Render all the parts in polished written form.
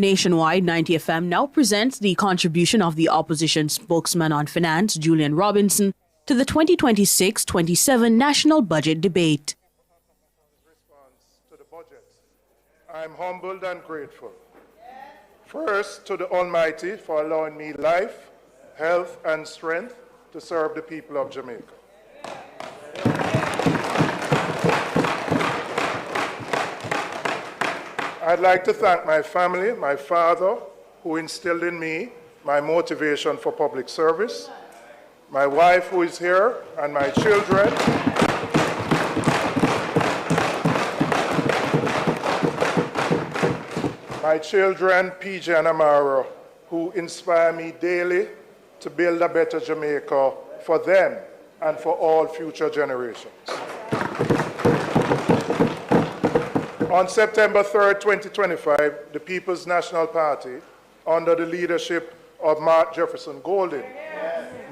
Nationwide, 90 FM now presents the contribution of the opposition spokesman on finance, Julian to the 2026-27 national budget debate. Response to the budget. I'm humbled and grateful. First, to the Almighty for allowing me life, health, and strength to serve the people of Jamaica. I'd like to thank my family, my father, who instilled in me my motivation for public service, my wife who is here, and my children. My children, PJ and Amara, who inspire me daily to build a better Jamaica for them and for all future generations. On September 3rd, 2025, the People's National Party, under the leadership of Mark Jefferson Golden,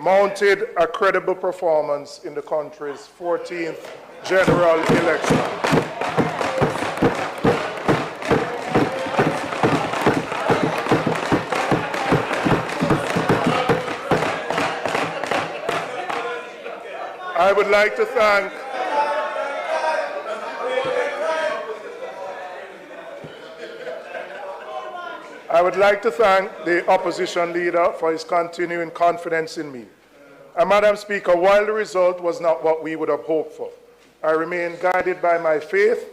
mounted a credible performance in the country's 14th general election. I would like to thank the opposition leader for his continuing confidence in me. And Madam Speaker, while the result was not what we would have hoped for, I remain guided by my faith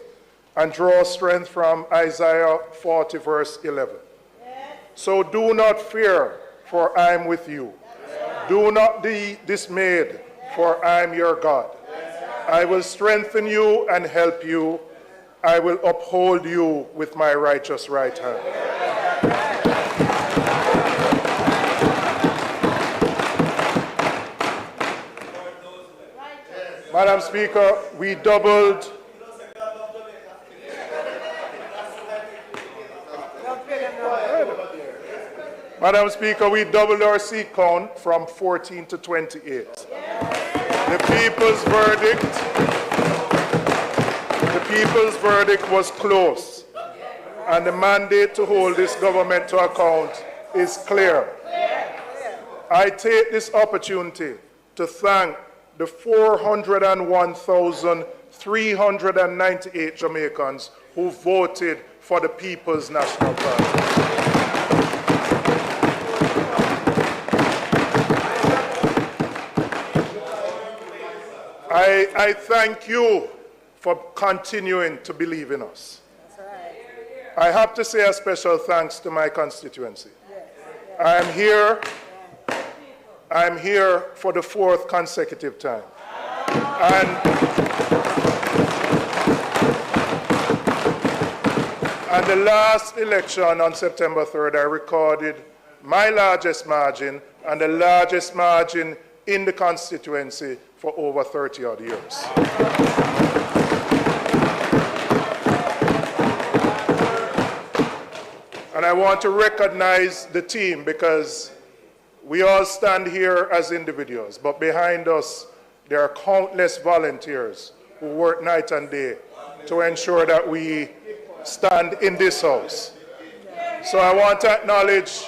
and draw strength from Isaiah 40, verse 11. So do not fear, for I am with you. Do not be dismayed, for I am your God. I will strengthen you and help you. I will uphold you with my righteous right hand. Madam Speaker, we doubled our seat count from 14 to 28. The people's verdict was close, and the mandate to hold this government to account is clear. I take this opportunity to thank the 401,398 Jamaicans who voted for the People's National Party. I thank you for continuing to believe in us. I have to say a special thanks to my constituency. I'm here for the fourth consecutive time. And the last election on September 3rd, I recorded my largest margin and the largest margin in the constituency for over 30 odd years. And I want to recognize the team, because we all stand here as individuals, but behind us there are countless volunteers who work night and day to ensure that we stand in this house. So I want to acknowledge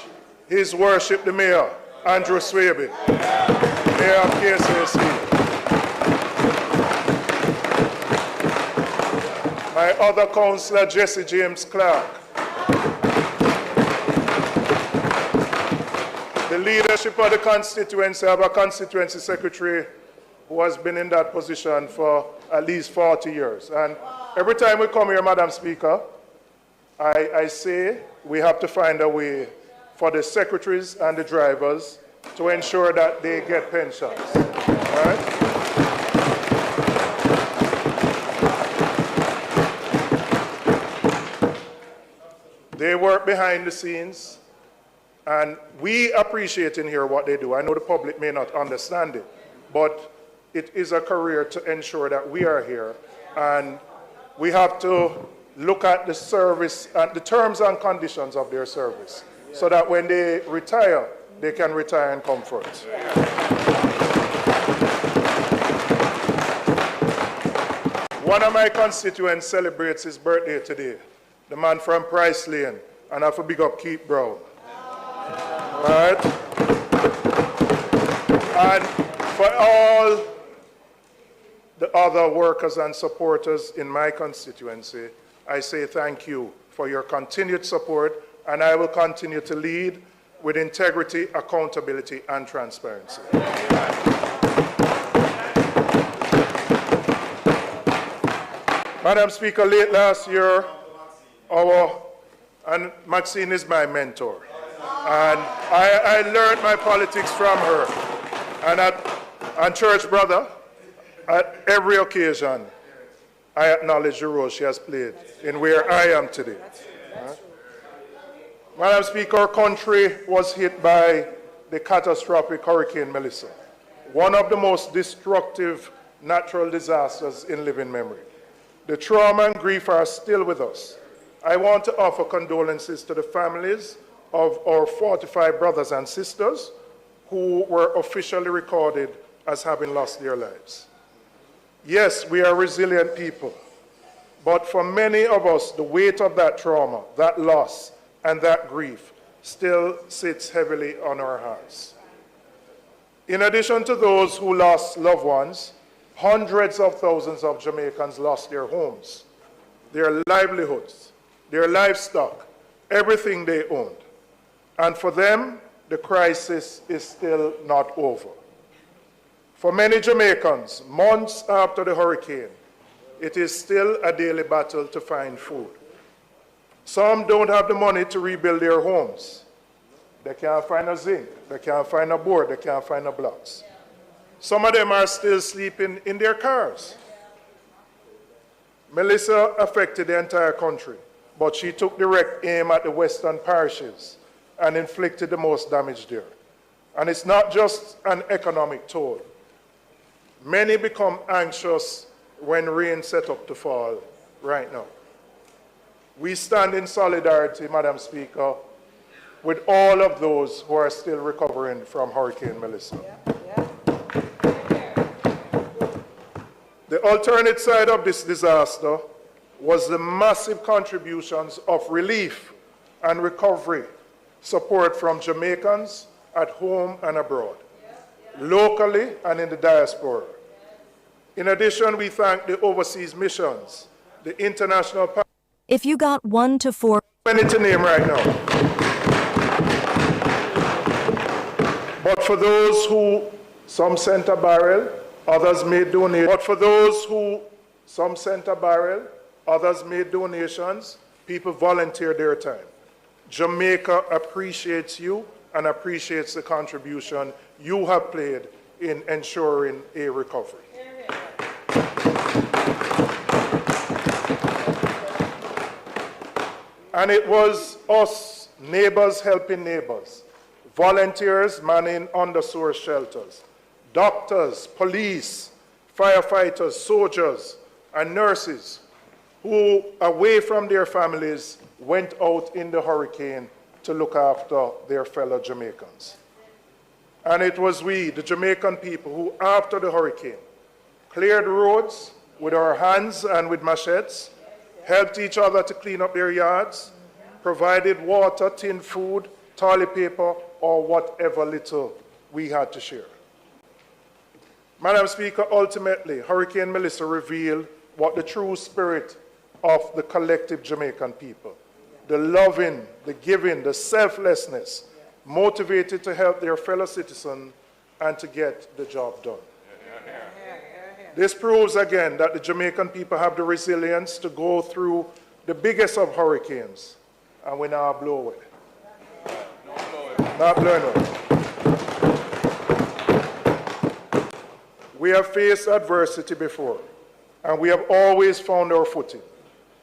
His Worship the Mayor, Andrew Swaby, Mayor of KCSE. My other councillor, Jesse James Clark. The leadership of the constituency, I have a constituency secretary who has been in that position for at least 40 years. And every time we come here, Madam Speaker, I say we have to find a way for the secretaries and the drivers to ensure that they get pensions. All right? They work behind the scenes, and we appreciate in here what they do. I know the public may not understand it, but it is a career to ensure that we are here, and we have to look at the service and the terms and conditions of their service, so that when they retire, they can retire in comfort. One of my constituents celebrates his birthday today, the man from Price Lane, and I have to big up Keith Brown. All right? And for all the other workers and supporters in my constituency, I say thank you for your continued support, and I will continue to lead with integrity, accountability, and transparency. Madam Speaker, late last year, and Maxine is my mentor, and I learned my politics from her. And Church Brother, at every occasion, I acknowledge the role she has played in where I am today. Madam Speaker, our country was hit by the catastrophic Hurricane Melissa, one of the most destructive natural disasters in living memory. The trauma and grief are still with us. I want to offer condolences to the families of our 45 brothers and sisters who were officially recorded as having lost their lives. Yes, we are resilient people, but for many of us, the weight of that trauma, that loss, and that grief still sits heavily on our hearts. In addition to those who lost loved ones, hundreds of thousands of Jamaicans lost their homes, their livelihoods, their livestock, everything they owned. And for them, the crisis is still not over. For many Jamaicans, months after the hurricane, it is still a daily battle to find food. Some don't have the money to rebuild their homes. They can't find a zinc, they can't find a board, they can't find the blocks. Some of them are still sleeping in their cars. Melissa affected the entire country, but she took direct aim at the western parishes and inflicted the most damage there. And it's not just an economic toll. Many become anxious when rain set up to fall right now. We stand in solidarity, Madam Speaker, with all of those who are still recovering from Hurricane Melissa. The alternate side of this disaster was the massive contributions of relief and recovery support from Jamaicans at home and abroad, locally and in the diaspora. In addition, we thank the overseas missions, the international... If you got 1 to 4... Many to name right now. But for those who, some sent a barrel, others made donations. But for those who, some sent a barrel, others made donations, people volunteered their time. Jamaica appreciates you and appreciates the contribution you have played in ensuring a recovery. And it was us, neighbors helping neighbors, volunteers manning undersourced shelters, doctors, police, firefighters, soldiers, and nurses who, away from their families, went out in the hurricane to look after their fellow Jamaicans. And it was we, the Jamaican people, who, after the hurricane, cleared roads with our hands and with machetes, helped each other to clean up their yards, provided water, tinned food, toilet paper, or whatever little we had to share. Madam Speaker, ultimately, Hurricane Melissa revealed what the true spirit of the collective Jamaican people, the loving, the giving, the selflessness, motivated to help their fellow citizens and to get the job done. This proves again that the Jamaican people have the resilience to go through the biggest of hurricanes, and we now blow away. Not blowing away. We have faced adversity before, and we have always found our footing.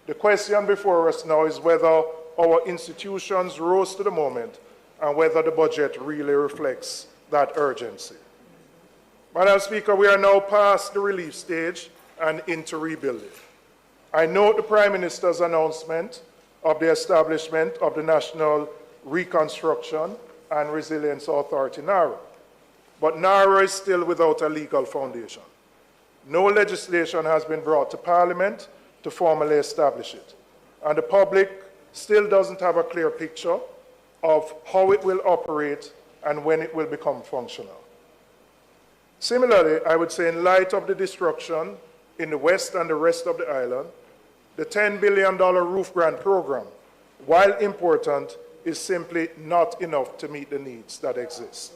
The question before us now is whether our institutions rose to the moment and whether the budget really reflects that urgency. Madam Speaker, we are now past the relief stage and into rebuilding. I note the Prime Minister's announcement of the establishment of the National Reconstruction and Resilience Authority, NARA. But NARA is still without a legal foundation. No legislation has been brought to Parliament to formally establish it. And the public still doesn't have a clear picture of how it will operate and when it will become functional. Similarly, I would say in light of the destruction in the West and the rest of the island, the $10 billion roof grant program, while important, is simply not enough to meet the needs that exist.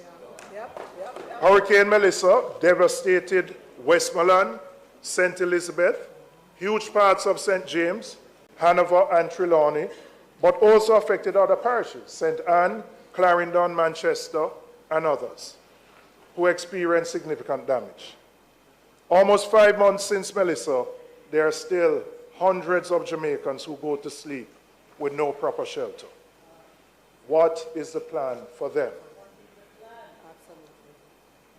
Hurricane Melissa devastated Westmoreland, St. Elizabeth, huge parts of St. James, Hanover and Trelawney, but also affected other parishes, St. Anne, Clarendon, Manchester, and others, who experienced significant damage. Almost 5 months since Melissa, there are still hundreds of Jamaicans who go to sleep with no proper shelter. What is the plan for them?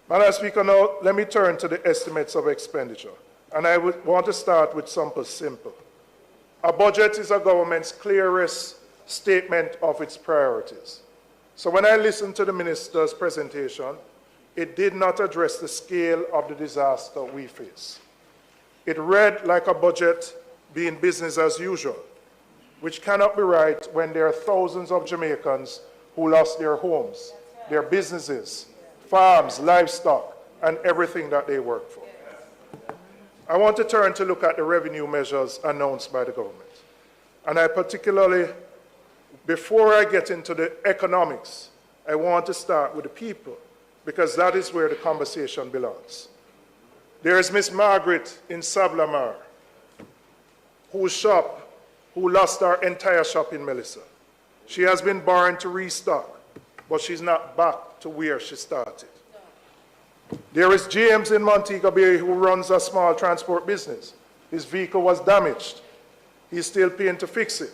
Madam Speaker, now let me turn to the estimates of expenditure. And I would want to start with something simple. A budget is a government's clearest statement of its priorities. So when I listened to the minister's presentation, it did not address the scale of the disaster we face. It read like a budget being business as usual, which cannot be right when there are thousands of Jamaicans who lost their homes, their businesses, farms, livestock, and everything that they work for. I want to turn to look at the revenue measures announced by the government. And I particularly, before I get into the economics, I want to start with the people, because that is where the conversation belongs. There is Miss Margaret in Sablamar, who lost her entire shop in Melissa. She has been borrowed to restock, but she's not back to where she started. There is James in Montego Bay who runs a small transport business. His vehicle was damaged. He's still paying to fix it,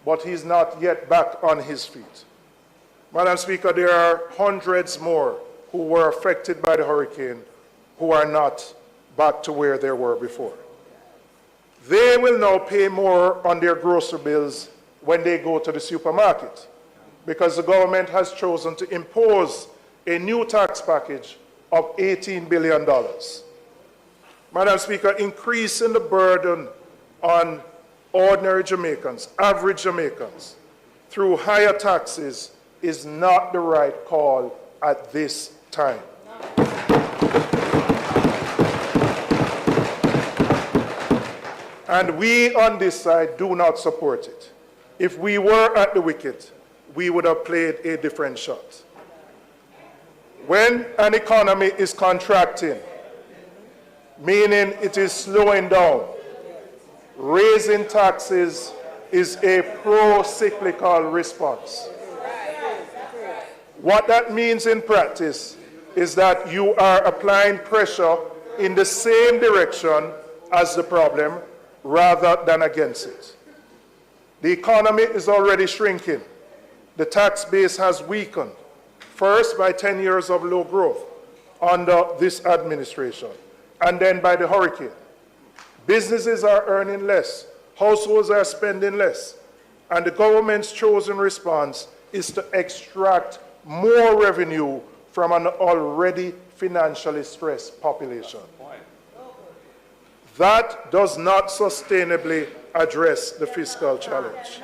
but he's not yet back on his feet. Madam Speaker, there are hundreds more who were affected by the hurricane who are not back to where they were before. They will now pay more on their grocery bills when they go to the supermarket, because the government has chosen to impose a new tax package of $18 billion. Madam Speaker, increasing the burden on ordinary Jamaicans, average Jamaicans, through higher taxes is not the right call at this time. And we on this side do not support it. If we were at the wicket, we would have played a different shot. When an economy is contracting, meaning it is slowing down, raising taxes is a pro-cyclical response. What that means in practice is that you are applying pressure in the same direction as the problem rather than against it. The economy is already shrinking. The tax base has weakened, first by 10 years of low growth under this administration, and then by the hurricane. Businesses are earning less, households are spending less, and the government's chosen response is to extract more revenue from an already financially stressed population. That does not sustainably address the fiscal challenge.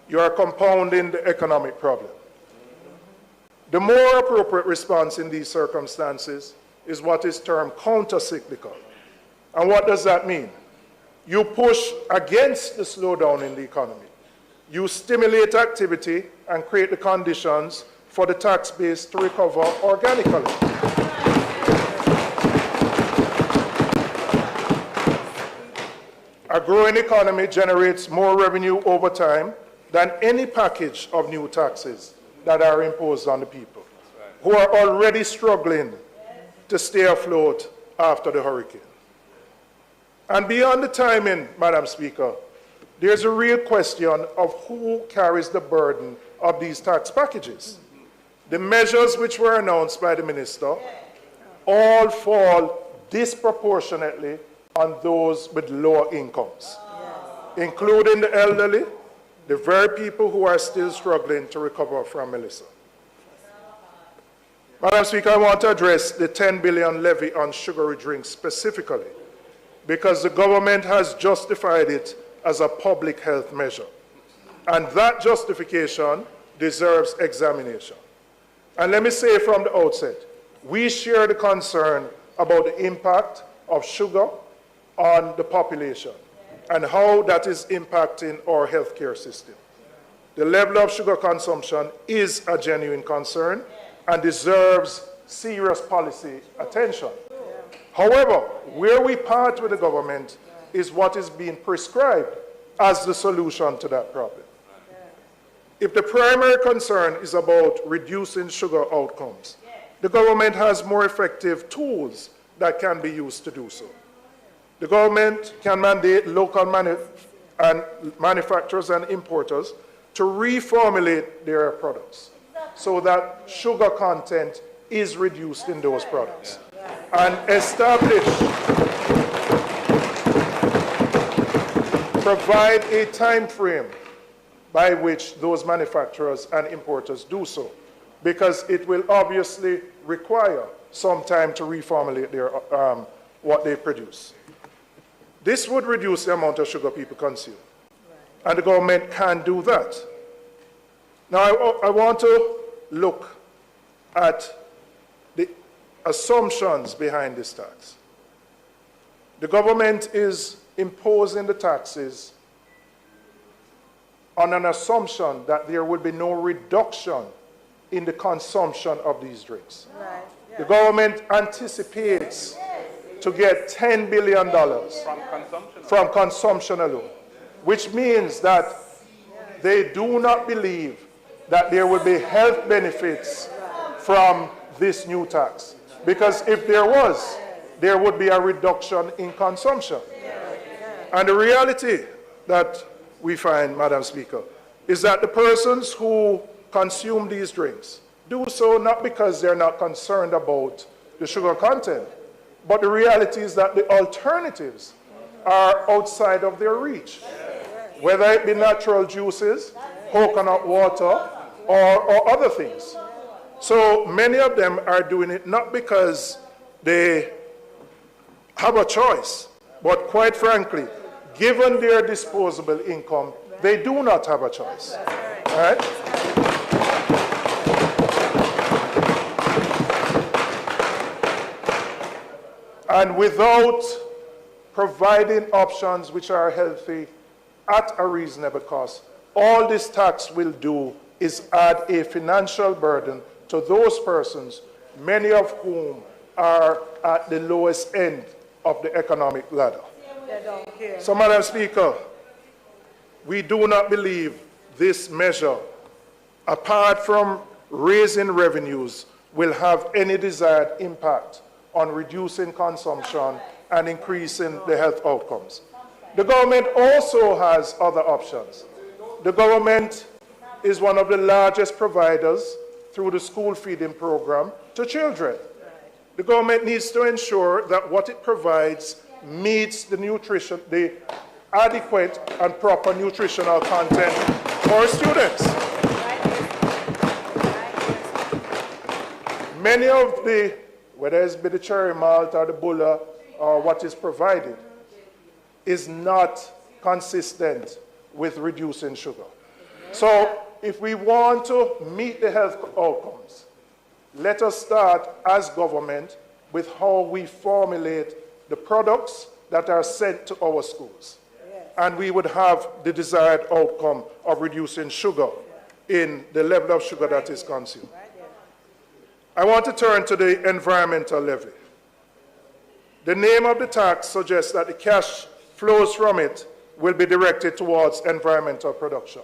You are compounding the economic problem. The more appropriate response in these circumstances is what is termed counter-cyclical. And what does that mean? You push against the slowdown in the economy. You stimulate activity and create the conditions for the tax base to recover organically. A growing economy generates more revenue over time than any package of new taxes that are imposed on the people, who are already struggling to stay afloat after the hurricane. And beyond the timing, Madam Speaker, there's a real question of who carries the burden of these tax packages. The measures which were announced by the minister all fall disproportionately on those with lower incomes, including the elderly, the very people who are still struggling to recover from Melissa. Madam Speaker, I want to address the $10 billion levy on sugary drinks specifically, because the government has justified it as a public health measure. And that justification deserves examination. And let me say from the outset, we share the concern about the impact of sugar on the population and how that is impacting our healthcare system. The level of sugar consumption is a genuine concern and deserves serious policy attention. However, where we part with the government is what is being prescribed as the solution to that problem. If the primary concern is about reducing sugar outcomes, the government has more effective tools that can be used to do so. The government can mandate local manufacturers and importers to reformulate their products so that sugar content is reduced in those products and provide a time frame by which those manufacturers and importers do so, because it will obviously require some time to reformulate their, what they produce. This would reduce the amount of sugar people consume, and the government can do that. Now, I want to look at the assumptions behind this tax. The government is imposing the taxes on an assumption that there will be no reduction in the consumption of these drinks. Right. Yeah. The government anticipates to get $10 billion from consumption alone, which means that they do not believe that there will be health benefits from this new tax. Because if there was, there would be a reduction in consumption. And the reality that we find, Madam Speaker, is that the persons who consume these drinks do so not because they're not concerned about the sugar content, but the reality is that the alternatives are outside of their reach, whether it be natural juices, coconut water, or other things. So many of them are doing it not because they have a choice, but quite frankly, given their disposable income, they do not have a choice. All right? And without providing options which are healthy at a reasonable cost, all this tax will do is add a financial burden to those persons, many of whom are at the lowest end of the economic ladder. So, Madam Speaker, we do not believe this measure, apart from raising revenues, will have any desired impact on reducing consumption and increasing the health outcomes. The government also has other options. The government is one of the largest providers through the school feeding program to children. The government needs to ensure that what it provides meets the nutrition, the adequate and proper nutritional content for students. Many of the, whether it's the cherry malt or the bulla or what is provided, is not consistent with reducing sugar. So if we want to meet the health outcomes, let us start as government with how we formulate the products that are sent to our schools. And we would have the desired outcome of reducing sugar in the level of sugar that is consumed. I want to turn to the environmental levy. The name of the tax suggests that the cash flows from it will be directed towards environmental production,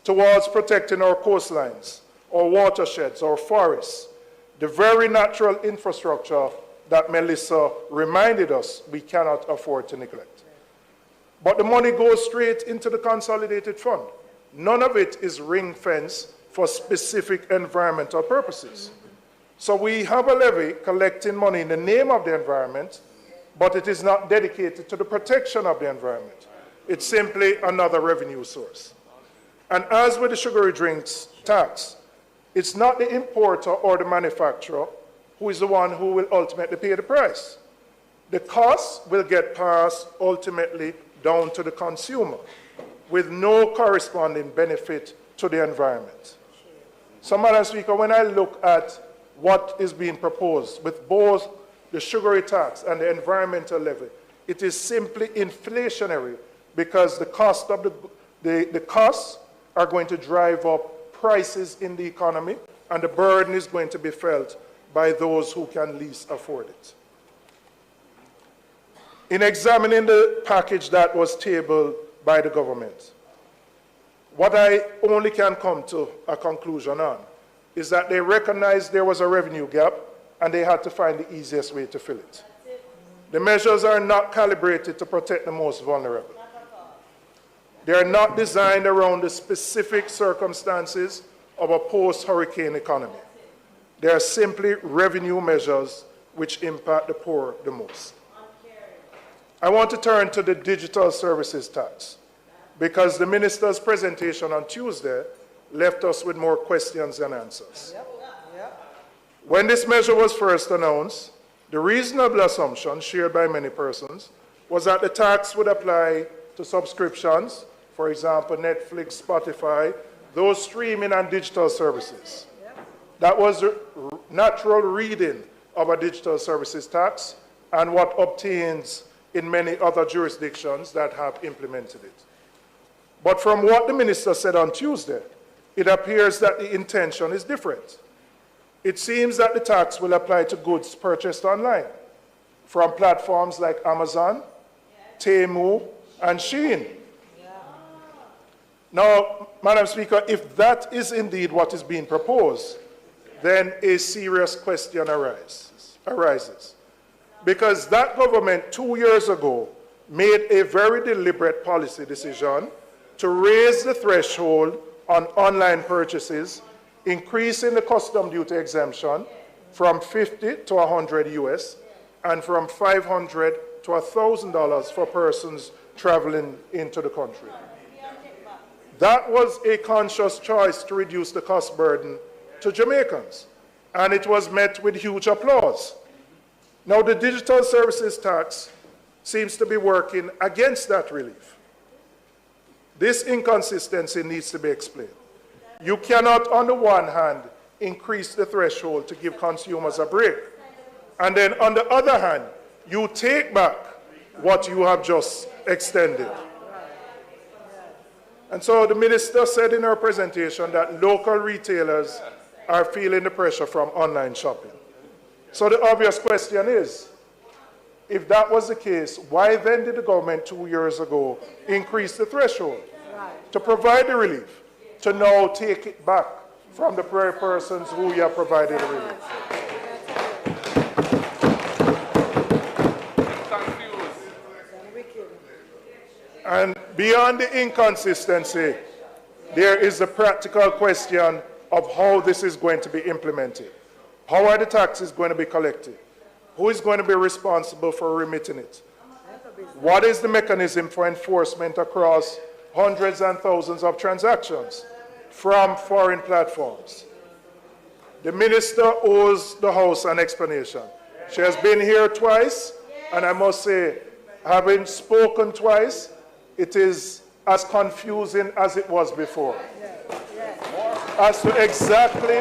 towards protecting our coastlines, our watersheds, our forests, the very natural infrastructure that Melissa reminded us we cannot afford to neglect. But the money goes straight into the consolidated fund. None of it is ring-fenced for specific environmental purposes. So we have a levy collecting money in the name of the environment, but it is not dedicated to the protection of the environment. It's simply another revenue source. And as with the sugary drinks tax, it's not the importer or the manufacturer who is the one who will ultimately pay the price. The cost will get passed ultimately down to the consumer. with no corresponding benefit to the environment. So, Madam Speaker, when I look at what is being proposed with both the sugary tax and the environmental levy, it is simply inflationary because the cost of the costs are going to drive up prices in the economy, and the burden is going to be felt by those who can least afford it. In examining the package that was tabled by the government, what I only can come to a conclusion on is that they recognized there was a revenue gap and they had to find the easiest way to fill it. The measures are not calibrated to protect the most vulnerable. They are not designed around the specific circumstances of a post-hurricane economy. They are simply revenue measures which impact the poor the most. I want to turn to the digital services tax, because the minister's presentation on Tuesday left us with more questions than answers. When this measure was first announced, the reasonable assumption shared by many persons was that the tax would apply to subscriptions, for example, Netflix, Spotify, those streaming and digital services. That was the natural reading of a digital services tax and what obtains in many other jurisdictions that have implemented it. But from what the minister said on Tuesday, it appears that the intention is different. It seems that the tax will apply to goods purchased online from platforms like Amazon, Temu, and Shein. Now, Madam Speaker, if that is indeed what is being proposed, then a serious question arises. Because that government 2 years ago made a very deliberate policy decision to raise the threshold on online purchases, increasing the custom duty exemption from 50 to 100 US and from $500 to $1,000 for persons traveling into the country. That was a conscious choice to reduce the cost burden to Jamaicans, and it was met with huge applause. Now, the digital services tax seems to be working against that relief. This inconsistency needs to be explained. You cannot, on the one hand, increase the threshold to give consumers a break, and then on the other hand, you take back what you have just extended. And so the minister said in her presentation that local retailers are feeling the pressure from online shopping. So the obvious question is, if that was the case, why then did the government 2 years ago increase the threshold to provide the relief, to now take it back from the very persons who you have provided the relief? And beyond the inconsistency, there is the practical question of how this is going to be implemented. How are the taxes going to be collected? Who is going to be responsible for remitting it? What is the mechanism for enforcement across hundreds and thousands of transactions from foreign platforms? The minister owes the House an explanation. She has been here twice, and I must say, having spoken twice, it is as confusing as it was before. As to exactly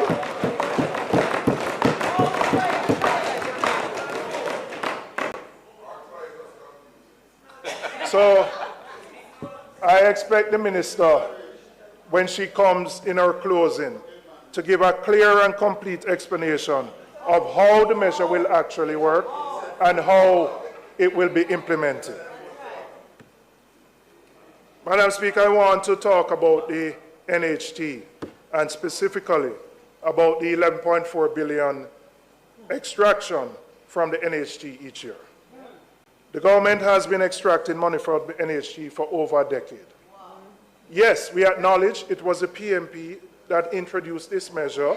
so I expect the minister, when she comes in her closing, to give a clear and complete explanation of how the measure will actually work and how it will be implemented. Madam Speaker, I want to talk about the NHT and specifically about the 11.4 billion extraction from the NHT each year. The government has been extracting money from the NHT for over a decade. Yes, we acknowledge it was the PMP that introduced this measure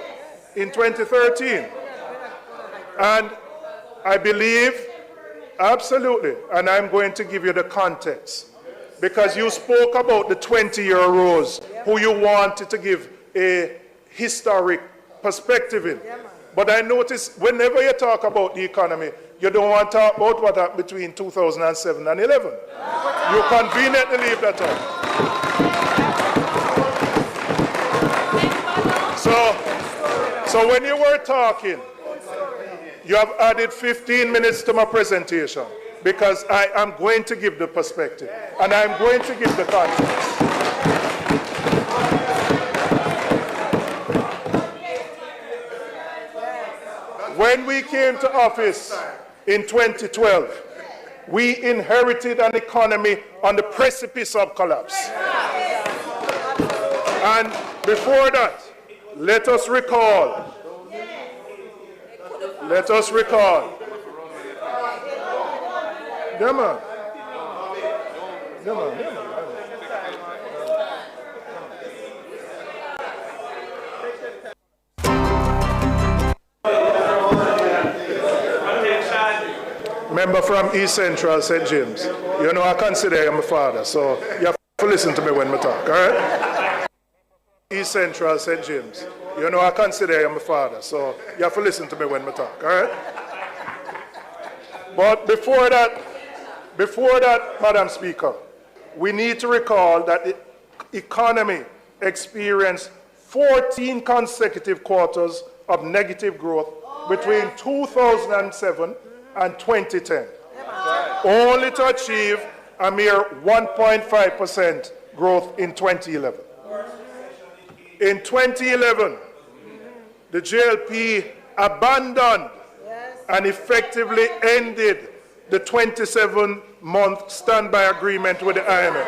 in 2013. And I believe, absolutely, and I'm going to give you the context, because you spoke about the 20-year-olds who you wanted to give a historic perspective in. But I notice whenever you talk about the economy, you don't want to talk about what happened between 2007 and 11. You conveniently leave that out. So when you were talking, you have added 15 minutes to my presentation because I am going to give the perspective and I'm going to give the context. When we came to office in 2012, we inherited an economy on the precipice of collapse. And before that, let us recall. Yeah, man. Member from East Central, St. James. You know, I consider you my father, so you have to listen to me when I talk, all right? East Central, St. James. You know, I consider you my father, so you have to listen to me when I talk, all right? But before that, Madam Speaker, we need to recall that the economy experienced 14 consecutive quarters of negative growth between 2007 and 2010, only to achieve a mere 1.5% growth in 2011. In 2011, the JLP abandoned and effectively ended the 27-month standby agreement with the IMF.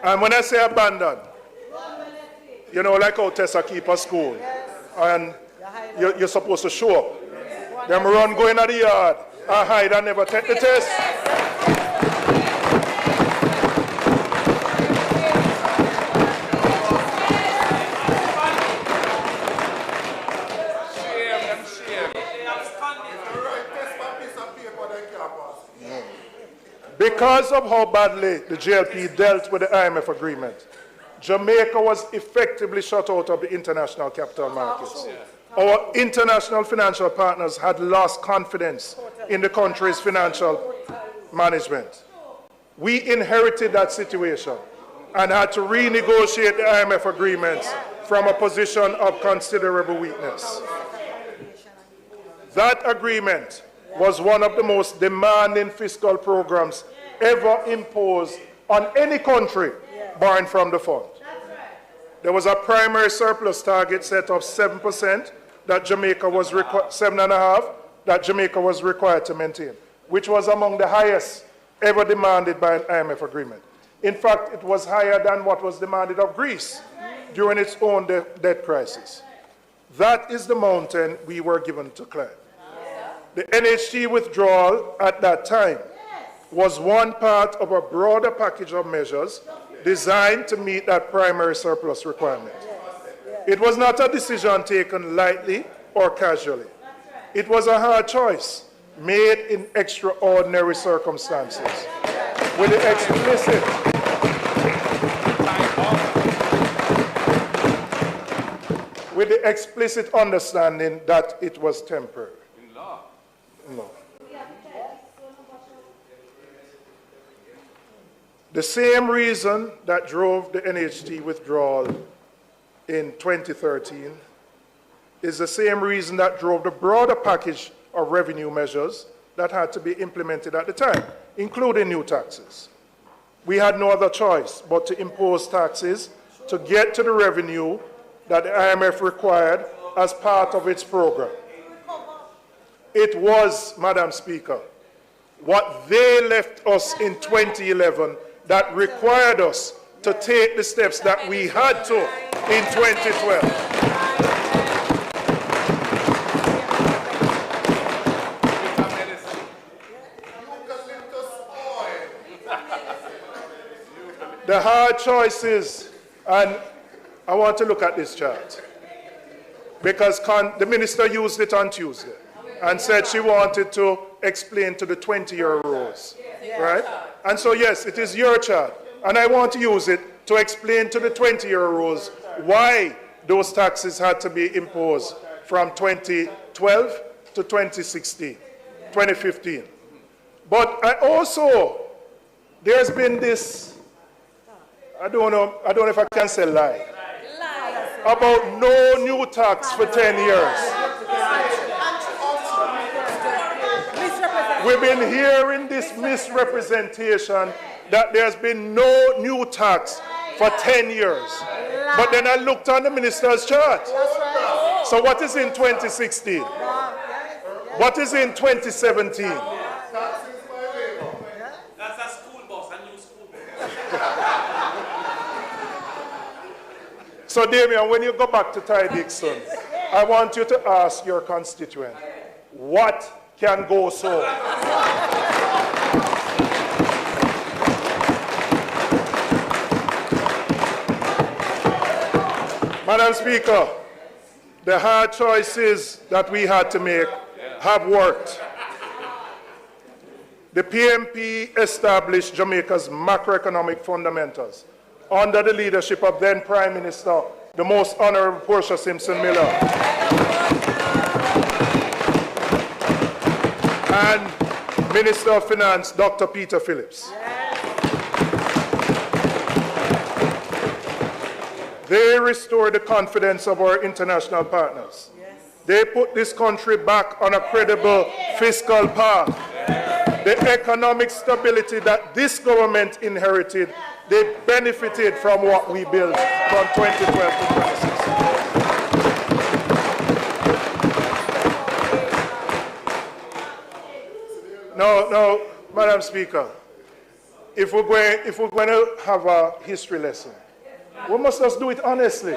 And when I say abandon, you know, like how Tessa keep a school, and you're supposed to show up. Them run going at the yard and hide and never take the test. Because of how badly the JLP dealt with the IMF agreement, Jamaica was effectively shut out of the international capital markets. Our international financial partners had lost confidence in the country's financial management. We inherited that situation and had to renegotiate the IMF agreements from a position of considerable weakness. That agreement was one of the most demanding fiscal programs ever imposed on any country borrowing from the fund. There was a primary surplus target set of 7% that Jamaica was 7.5% that Jamaica was required to maintain, which was among the highest ever demanded by an IMF agreement. In fact, it was higher than what was demanded of Greece during its own debt crisis. That is the mountain we were given to climb. The NHT withdrawal at that time was one part of a broader package of measures designed to meet that primary surplus requirement. It was not a decision taken lightly or casually. It was a hard choice made in extraordinary circumstances with the explicit understanding that it was temporary. No. The same reason that drove the NHT withdrawal in 2013 is the same reason that drove the broader package of revenue measures that had to be implemented at the time, including new taxes. We had no other choice but to impose taxes to get to the revenue that the IMF required as part of its program. It was, Madam Speaker, what they left us in 2011 that required us to take the steps that we had to in 2012. The hard choices, and I want to look at this chart, because the minister used it on Tuesday and said she wanted to explain to the 20-year rules, right? And so, yes, it is your chart, and I want to use it to explain to the 20-year rules why those taxes had to be imposed from 2012 to 2016, 2015. But there's been this, I don't know if I can say lie. about no new tax for 10 years. We've been hearing this misrepresentation that there's been no new tax for 10 years. But then I looked on the minister's chart. So what is in 2016? What is in 2017? That's a school bus, a new school bus. So Damien, when you go back to Ty Dixon, I want you to ask your constituent, what can go so? Madam Speaker, the hard choices that we had to make have worked. The PMP established Jamaica's macroeconomic fundamentals under the leadership of then Prime Minister, the most Honorable Portia Simpson Miller, and Minister of Finance, Dr. Peter Phillips. They restored the confidence of our international partners. They put this country back on a credible fiscal path. The economic stability that this government inherited, they benefited from what we built from 2012 to 2016. No, Madam Speaker, if we're going to have a history lesson, we must just do it honestly.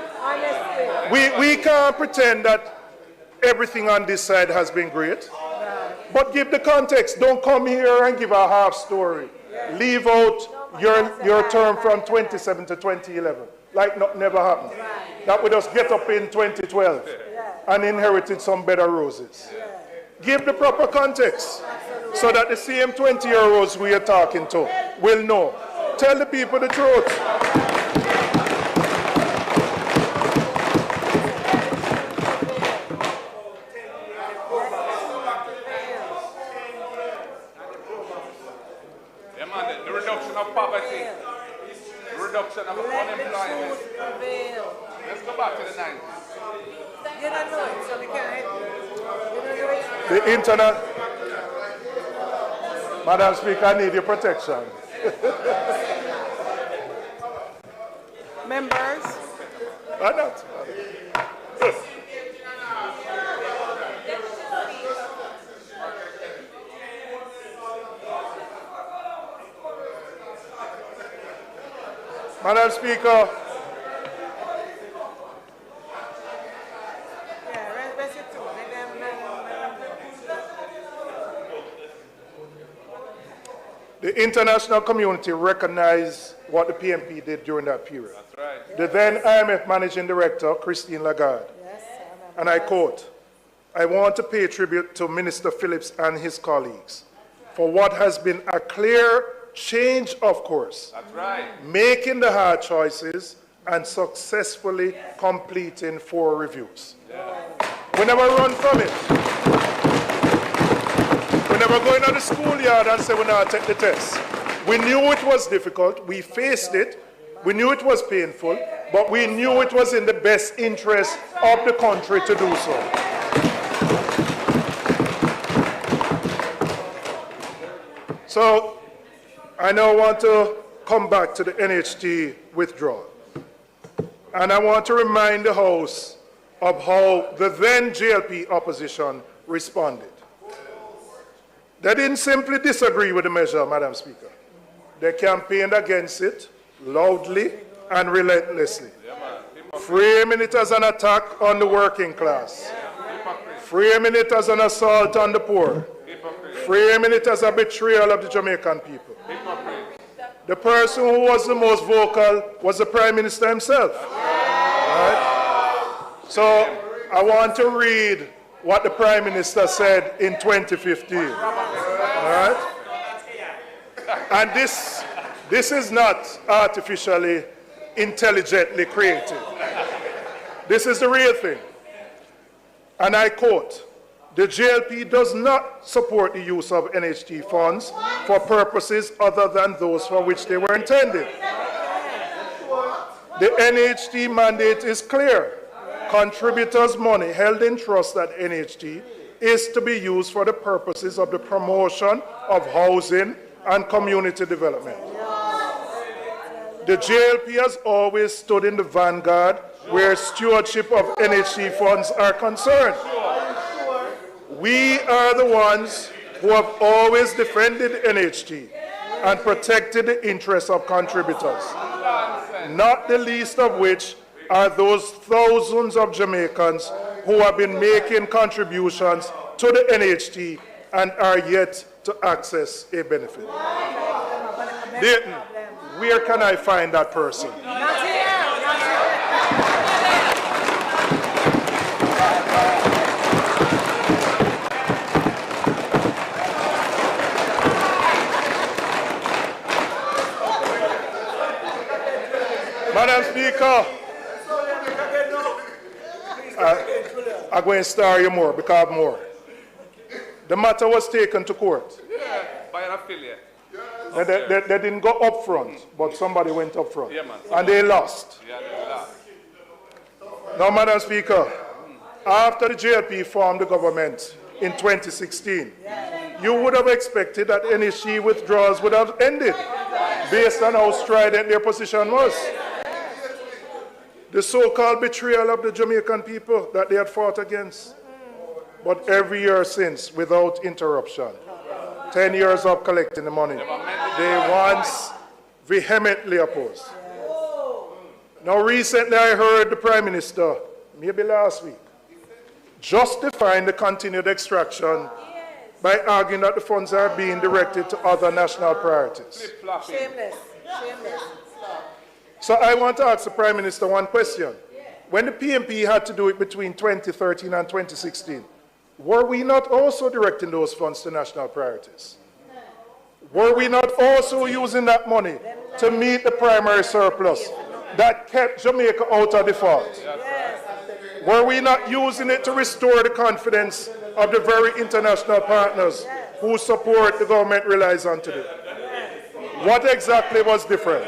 We can't pretend that everything on this side has been great. But give the context. Don't come here and give a half story. Leave out your term from 2007 to 2011. Like nothing never happened. That we just get up in 2012 and inherited some better roses. Give the proper context so that the same 20-year-olds we are talking to will know. Tell the people the truth. The reduction of poverty, the reduction of unemployment. Let's go back to the 90s. You don't know it, so we can't help you. The internet. Madam Speaker, I need your protection. Members, Why not? Madam Speaker, the international community recognized what the PMP did during that period. That's right. The then IMF Managing Director, Christine Lagarde, and I quote, "I want to pay tribute to Minister Phillips and his colleagues for what has been a clear change of course, That's right. making the hard choices and successfully completing 4 reviews." We never run from it. We never go into the schoolyard and say we're not take the test. We knew it was difficult. We faced it. We knew it was painful, but we knew it was in the best interest of the country to do so. So I now want to come back to the NHT withdrawal. And I want to remind the House of how the then JLP opposition responded. They didn't simply disagree with the measure, Madam Speaker. They campaigned against it loudly and relentlessly, framing it as an attack on the working class, framing it as an assault on the poor, framing it as a betrayal of the Jamaican people. The person who was the most vocal was the Prime Minister himself. Right? So I want to read what the Prime Minister said in 2015. Right? And this is not artificially, intelligently created. This is the real thing. And I quote, "The JLP does not support the use of NHT funds for purposes other than those for which they were intended." The NHT mandate is clear. Contributors' money held in trust at NHT is to be used for the purposes of the promotion of housing and community development. The JLP has always stood in the vanguard where stewardship of NHT funds are concerned. We are the ones who have always defended NHT and protected the interests of contributors, not the least of which are those thousands of Jamaicans who have been making contributions to the NHT and are yet to access a benefit. Dayton, where can I find that person? Madam Speaker, I'm going to star you more because more. The matter was taken to court. Yeah, by an affiliate. They didn't go up front, but somebody went up front. Yeah, man. And they lost. Yeah, they lost. Now, Madam Speaker, after the JLP formed the government in 2016, you would have expected that NHT withdrawals would have ended based on how strident their position was. The so-called betrayal of the Jamaican people that they had fought against. But every year since, without interruption, 10 years of collecting the money, they once vehemently opposed. Now recently I heard the Prime Minister, maybe last week, justifying the continued extraction by arguing that the funds are being directed to other national priorities. Shameless. Shameless. So I want to ask the Prime Minister one question. When the PMP had to do it between 2013 and 2016, were we not also directing those funds to national priorities? Were we not also using that money to meet the primary surplus that kept Jamaica out of default? Were we not using it to restore the confidence of the very international partners whose support the government relies on today? What exactly was different?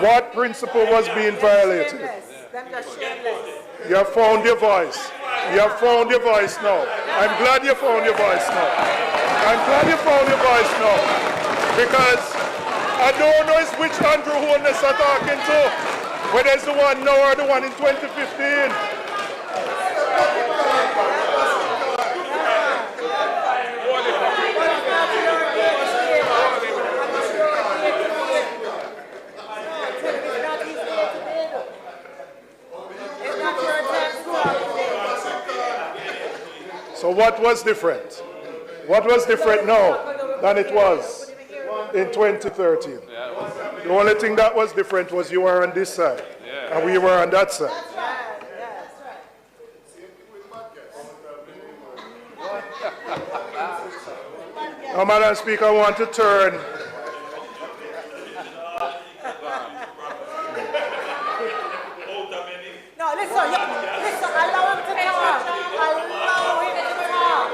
What principle was being violated? You have found your voice. You have found your voice now. I'm glad you found your voice now. I'm glad you found your voice now. Because I don't know which Andrew Holness are talking to, whether it's the one now or the one in 2015. So what was different? What was different now than it was in 2013? The only thing that was different was you were on this side and we were on that side. Now, Madam Speaker, I want to turn. No, listen, allow him to talk. Allow him to talk.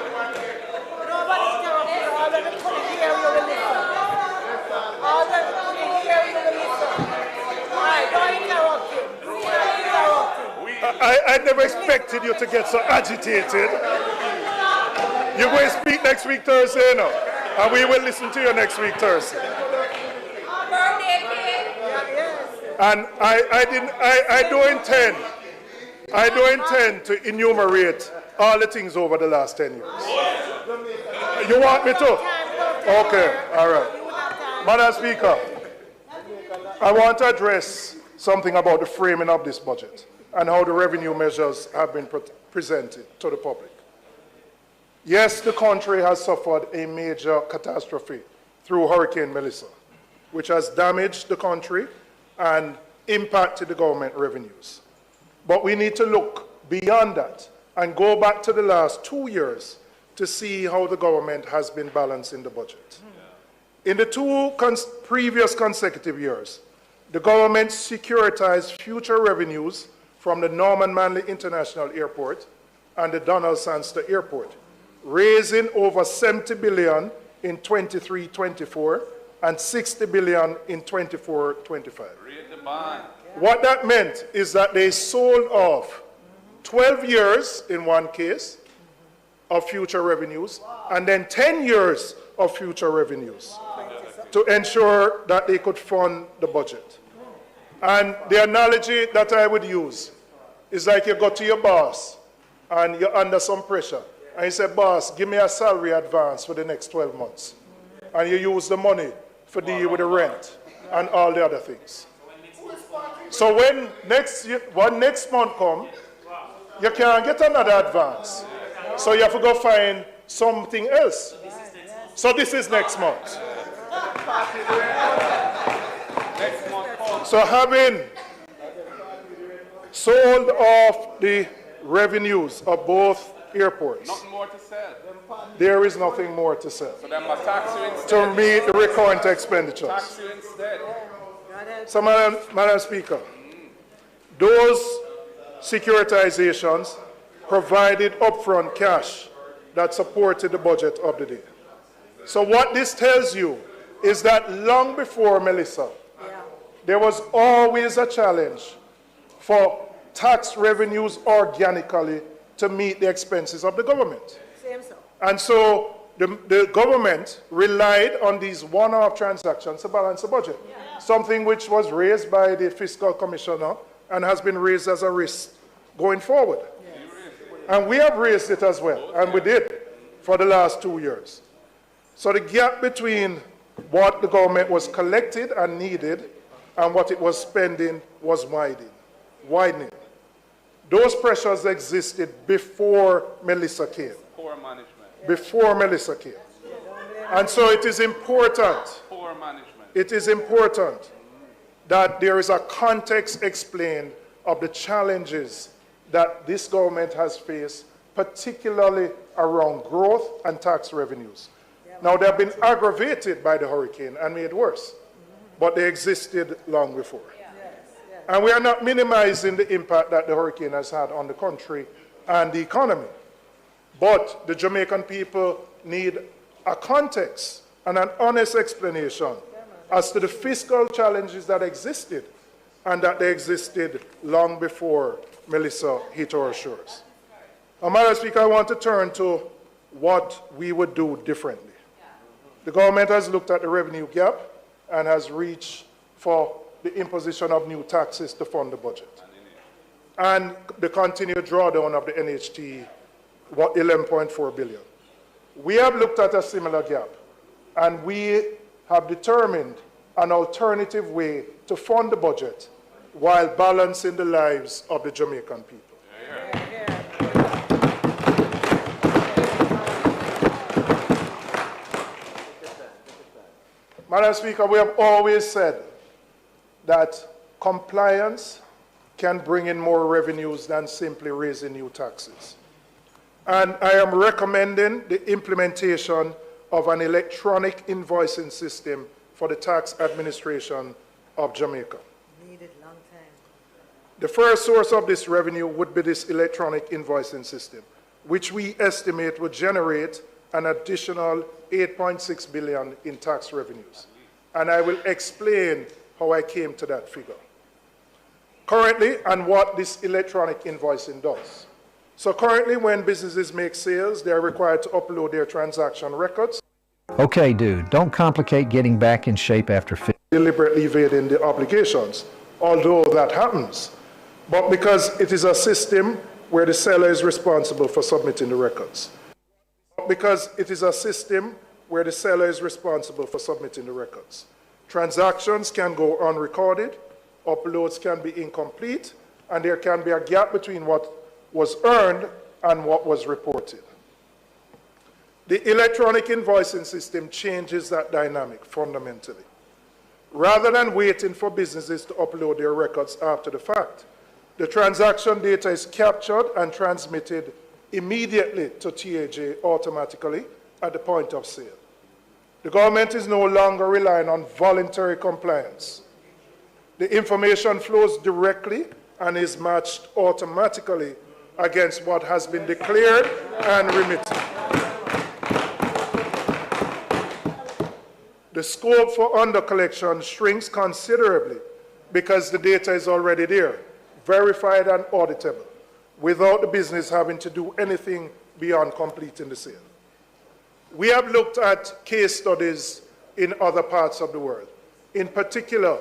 Nobody's interrupting you. All of them couldn't hear you will listen. All of them couldn't hear you will listen. All right, don't interrupt him. Don't interrupt him. I never expected you to get so agitated. You're going to speak next week Thursday, you know, and we will listen to you next week Thursday. And I don't intend to enumerate all the things over the last 10 years. You want me to? Okay, all right. Madam Speaker, I want to address something about the framing of this budget and how the revenue measures have been presented to the public. Yes, the country has suffered a major catastrophe through Hurricane Melissa, which has damaged the country and impacted the government revenues. But we need to look beyond that and go back to the last 2 years to see how the government has been balancing the budget. In the two previous consecutive years, the government securitized future revenues from the Norman Manley International Airport and the Donald Sangster Airport, raising over 70 billion in 23-24 and 60 billion in 24-25. Read the bond. What that meant is that they sold off 12 years in one case of future revenues, and then 10 years of future revenues to ensure that they could fund the budget. And the analogy that I would use is like you go to your boss and you're under some pressure, and you say, boss, give me a salary advance for the next 12 months. And you use the money for deal with the rent and all the other things. So when next month comes, you can't get another advance. So you have to go find something else. So this is next month. So having sold off the revenues of both airports, Nothing more to sell. there is nothing more to sell So them must tax you instead. to meet the recurrent expenditures. Tax you instead. So, Madam Speaker, those securitizations provided upfront cash that supported the budget of the day. So what this tells you is that long before Melissa, there was always a challenge for tax revenues organically to meet the expenses of the government. Same so. And so the government relied on these one-off transactions to balance the budget, something which was raised by the fiscal commissioner and has been raised as a risk going forward. And we have raised it as well, and we did for the last 2 years. So the gap between what the government was collected and needed and what it was spending was widening. Those pressures existed before Melissa came. Poor management. Before Melissa came. And so it is important, Poor management. it is important that there is a context explained of the challenges that this government has faced, particularly around growth and tax revenues. Now, they have been aggravated by the hurricane and made worse, but they existed long before. And we are not minimizing the impact that the hurricane has had on the country and the economy. But the Jamaican people need a context and an honest explanation as to the fiscal challenges that existed and that they existed long before Melissa hit our shores. Madam Speaker, I want to turn to what we would do differently. The government has looked at the revenue gap and has reached for the imposition of new taxes to fund the budget. And the continued drawdown of the NHT, what, 11.4 billion. We have looked at a similar gap, and we have determined an alternative way to fund the budget while balancing the lives of the Jamaican people. Madam Speaker, we have always said that compliance can bring in more revenues than simply raising new taxes. And I am recommending the implementation of an electronic invoicing system for the tax administration of Jamaica. Needed long time. The first source of this revenue would be this electronic invoicing system, which we estimate would generate an additional 8.6 billion in tax revenues. And I will explain how I came to that figure. Currently, and what this electronic invoicing does. So currently, when businesses make sales, they're required to upload their transaction records, Okay, dude, don't complicate getting back in shape after deliberately evading the obligations, although that happens. But because it is a system where the seller is responsible for submitting the records. Because it is a system where the seller is responsible for submitting the records. Transactions can go unrecorded, uploads can be incomplete, and there can be a gap between what was earned and what was reported. The electronic invoicing system changes that dynamic fundamentally. Rather than waiting for businesses to upload their records after the fact, the transaction data is captured and transmitted immediately to TAJ automatically at the point of sale. The government is no longer relying on voluntary compliance. The information flows directly and is matched automatically against what has been declared and remitted. the scope for under-collection shrinks considerably because the data is already there, verified and auditable, without the business having to do anything beyond completing the sale. We have looked at case studies in other parts of the world, in particular,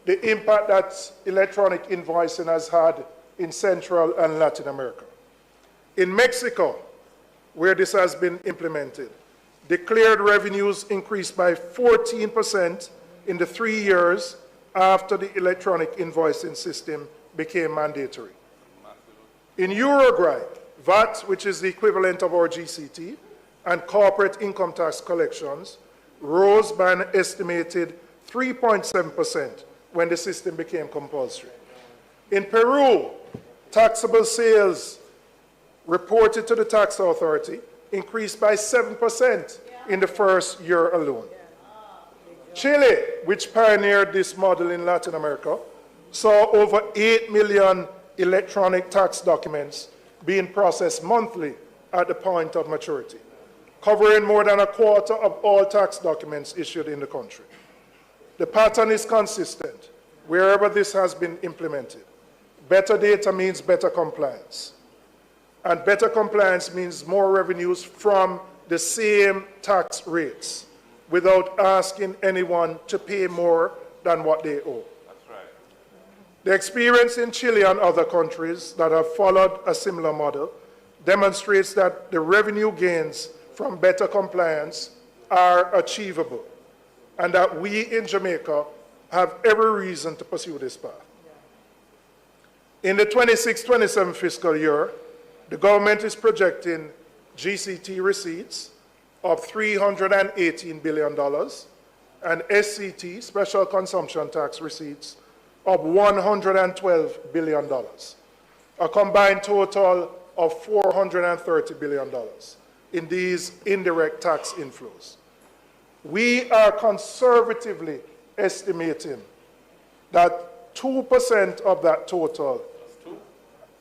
the impact that electronic invoicing has had in Central and Latin America. In Mexico, where this has been implemented, declared revenues increased by 14% in the 3 years after the electronic invoicing system became mandatory. In Uruguay, VAT, which is the equivalent of our GCT, and corporate income tax collections rose by an estimated 3.7% when the system became compulsory. In Peru, taxable sales reported to the tax authority increased by 7% in the first year alone. Chile, which pioneered this model in Latin America, saw over 8 million electronic tax documents being processed monthly at the point of maturity, covering more than a quarter of all tax documents issued in the country. The pattern is consistent wherever this has been implemented. Better data means better compliance. And better compliance means more revenues from the same tax rates without asking anyone to pay more than what they owe. That's right. The experience in Chile and other countries that have followed a similar model demonstrates that the revenue gains from better compliance are achievable and that we in Jamaica have every reason to pursue this path. In the 26-27 fiscal year, the government is projecting GCT receipts of $318 billion and SCT, special consumption tax receipts, of $112 billion, a combined total of $430 billion in these indirect tax inflows. We are conservatively estimating that 2% of that total,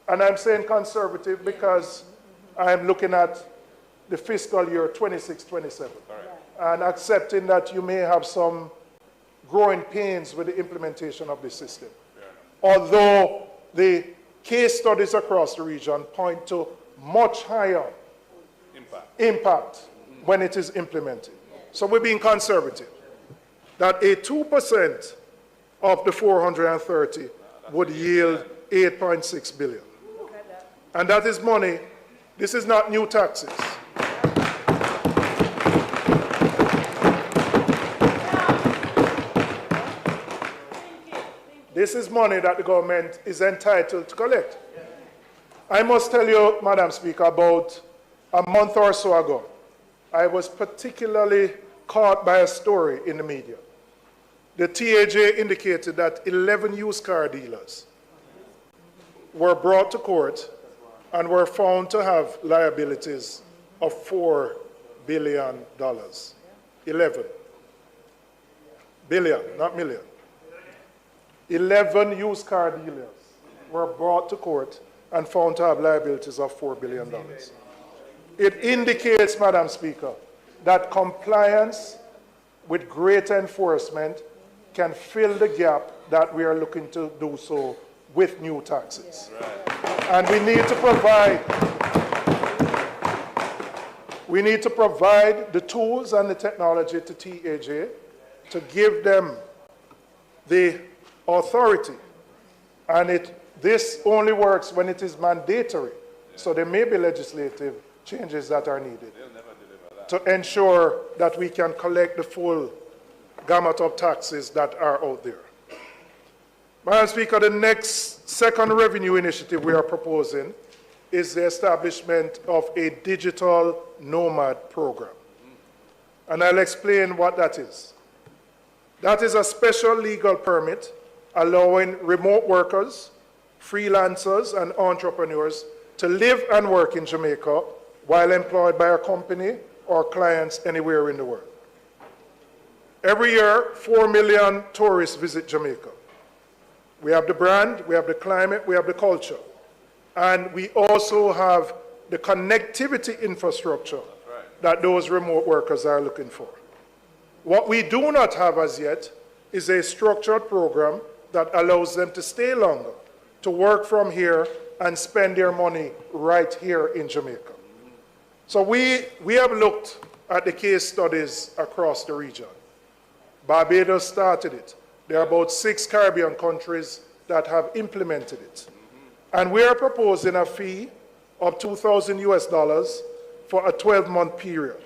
and I'm saying conservative because I'm looking at the fiscal year 26-27, and accepting that you may have some growing pains with the implementation of this system. Although the case studies across the region point to much higher impact when it is implemented. So we're being conservative, that a 2% of the 430 would yield 8.6 billion. And that is money. This is not new taxes. This is money that the government is entitled to collect. I must tell you, Madam Speaker, about a month or so ago, I was particularly caught by a story in the media. The TAJ indicated that 11 used car dealers were brought to court and were found to have liabilities of $4 billion. 11 billion, not million. 11 used car dealers were brought to court and found to have liabilities of $4 billion. It indicates, Madam Speaker, that compliance with greater enforcement can fill the gap that we are looking to do so with new taxes. And we need to provide the tools and the technology to TAJ to give them the authority. And this only works when it is mandatory. So there may be legislative changes that are needed to ensure that we can collect the full gamut of taxes that are out there. Madam Speaker, the next second revenue initiative we are proposing is the establishment of a digital nomad program. And I'll explain what that is. That is a special legal permit allowing remote workers, freelancers, and entrepreneurs to live and work in Jamaica while employed by a company or clients anywhere in the world. Every year, 4 million tourists visit Jamaica. We have the brand, we have the climate, we have the culture. And we also have the connectivity infrastructure that those remote workers are looking for. What we do not have as yet is a structured program that allows them to stay longer, to work from here and spend their money right here in Jamaica. So we have looked at the case studies across the region. Barbados started it. There are about 6 Caribbean countries that have implemented it. And we are proposing a fee of $2,000 for a 12-month period.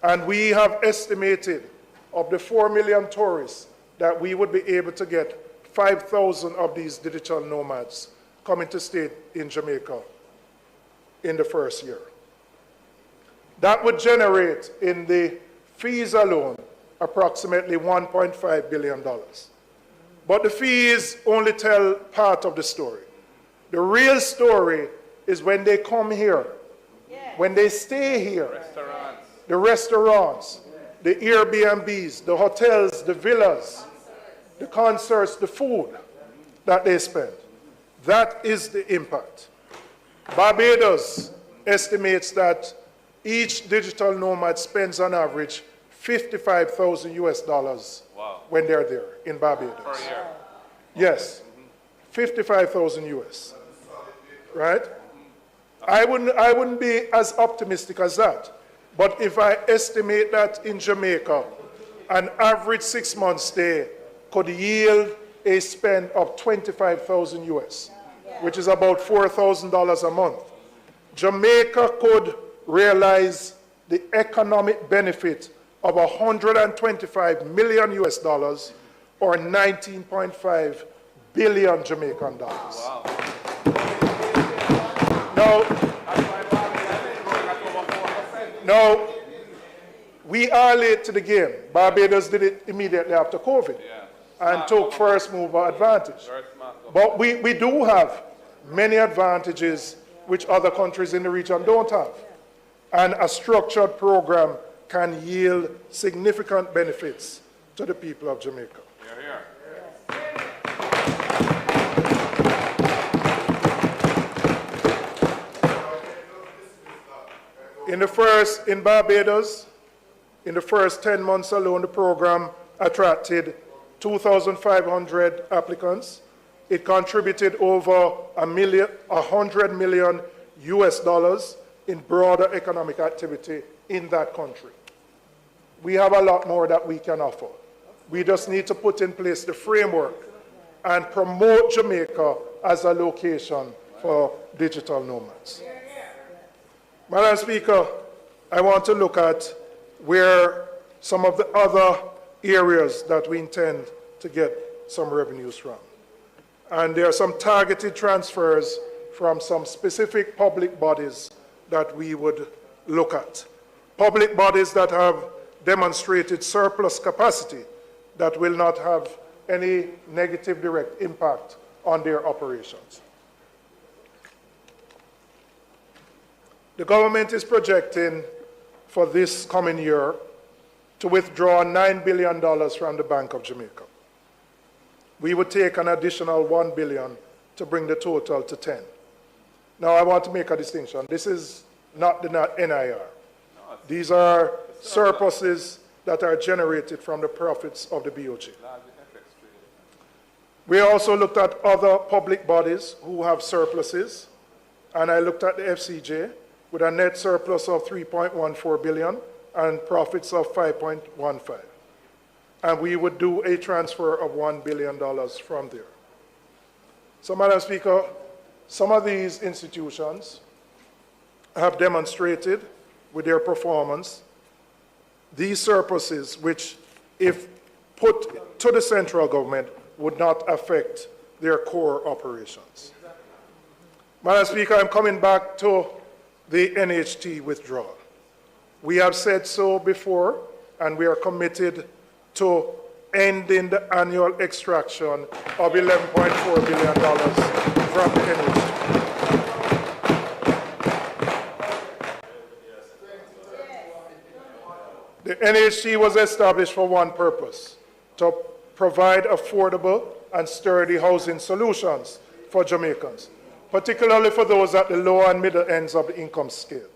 And we have estimated of the 4 million tourists that we would be able to get 5,000 of these digital nomads coming to stay in Jamaica in the first year. That would generate in the fees alone approximately $1.5 billion. But the fees only tell part of the story. The real story is when they come here, when they stay here, the restaurants, the Airbnbs, the hotels, the villas, the concerts, the food that they spend. That is the impact. Barbados estimates that each digital nomad spends on average $55,000 when they're there in Barbados. Per year. Yes, 55,000 US, right? I wouldn't be as optimistic as that. But if I estimate that in Jamaica, an average 6-month stay could yield a spend of 25,000 US, which is about $4,000 a month. Jamaica could realize the economic benefit of 125 million US dollars or 19.5 billion Jamaican dollars. Wow. Now, we are late to the game. Barbados did it immediately after COVID and took first mover advantage. But we do have many advantages which other countries in the region don't have. And a structured program can yield significant benefits to the people of Jamaica. In Barbados, in the first 10 months alone, the program attracted 2,500 applicants. It contributed over $100 million US dollars in broader economic activity in that country. We have a lot more that we can offer. We just need to put in place the framework and promote Jamaica as a location for digital nomads. Madam Speaker, I want to look at where some of the other areas that we intend to get some revenues from. And there are some targeted transfers from some specific public bodies that we would look at. Public bodies that have demonstrated surplus capacity that will not have any negative direct impact on their operations. The government is projecting for this coming year to withdraw $9 billion from the Bank of Jamaica. We would take an additional $1 billion to bring the total to 10. Now, I want to make a distinction. This is not the NIR. These are surpluses that are generated from the profits of the BOJ. We also looked at other public bodies who have surpluses, and I looked at the FCJ with a net surplus of $3.14 billion and profits of $5.15. And we would do a transfer of $1 billion from there. So, Madam Speaker, some of these institutions have demonstrated with their performance these surpluses, which, if put to the central government, would not affect their core operations. Madam Speaker, I'm coming back to the NHT withdrawal. We have said so before, and we are committed to ending the annual extraction of $11.4 billion from the NHT. The NHT was established for one purpose: to provide affordable and sturdy housing solutions for Jamaicans, particularly for those at the lower and middle ends of the income scale.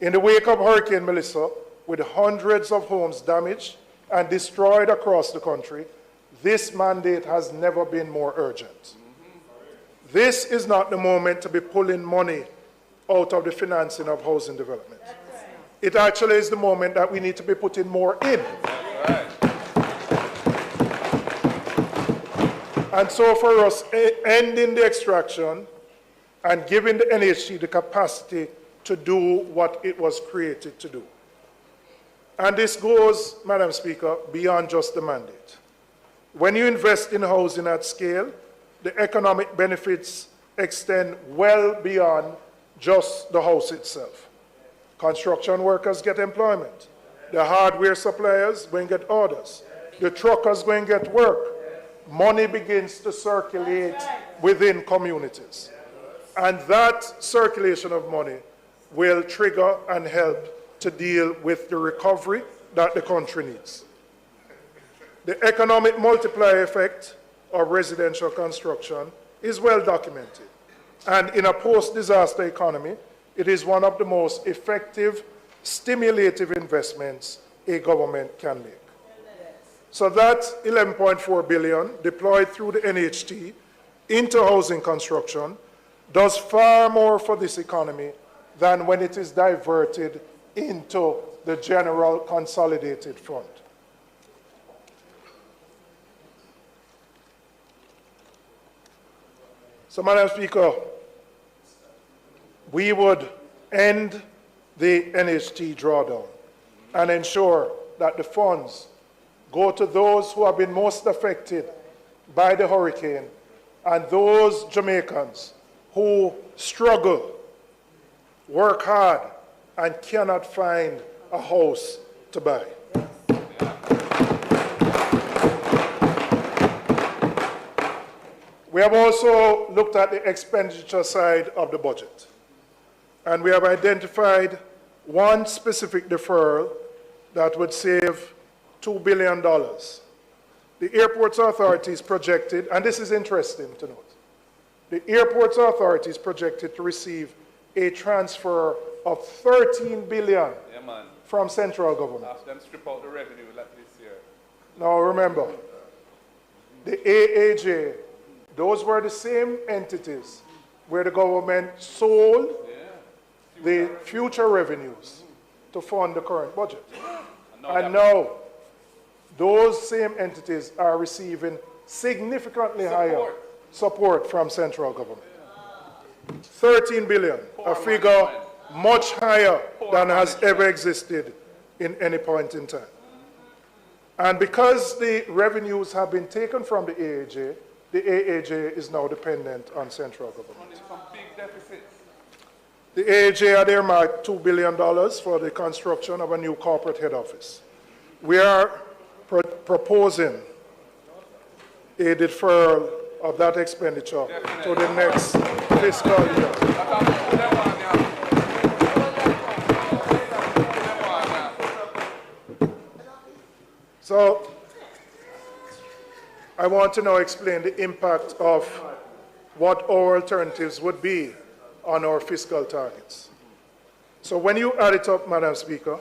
In the wake of Hurricane Melissa, with hundreds of homes damaged and destroyed across the country, this mandate has never been more urgent. This is not the moment to be pulling money out of the financing of housing development. It actually is the moment that we need to be putting more in. And so for us, ending the extraction and giving the NHT the capacity to do what it was created to do. And this goes, Madam Speaker, beyond just the mandate. When you invest in housing at scale, the economic benefits extend well beyond just the house itself. Construction workers get employment. The hardware suppliers go and get orders. The truckers go and get work. Money begins to circulate within communities. And that circulation of money will trigger and help to deal with the recovery that the country needs. The economic multiplier effect of residential construction is well documented. And in a post-disaster economy, it is one of the most effective, stimulative investments a government can make. So that 11.4 billion deployed through the NHT into housing construction does far more for this economy than when it is diverted into the general consolidated fund. So, Madam Speaker, we would end the NHT drawdown and ensure that the funds go to those who have been most affected by the hurricane and those Jamaicans who struggle, work hard, and cannot find a house to buy. We have also looked at the expenditure side of the budget, and we have identified one specific deferral that would save $2 billion. The Airports Authority is projected, and this is interesting to note, the Airports Authority is projected to receive a transfer of $13 billion from central government. Ask them strip out the revenue like this year. Now remember, the AAJ, those were the same entities where the government sold the future revenues to fund the current budget. And now, those same entities are receiving significantly higher support from central government. 13 billion, a figure much higher than has ever existed in any point in time. And because the revenues have been taken from the AAJ is now dependent on central government. Some big deficits. The AAJ had earmarked $2 billion for the construction of a new corporate head office. We are proposing a deferral of that expenditure to the next fiscal year. So, I want to now explain the impact of what our alternatives would be on our fiscal targets. So when you add it up, Madam Speaker,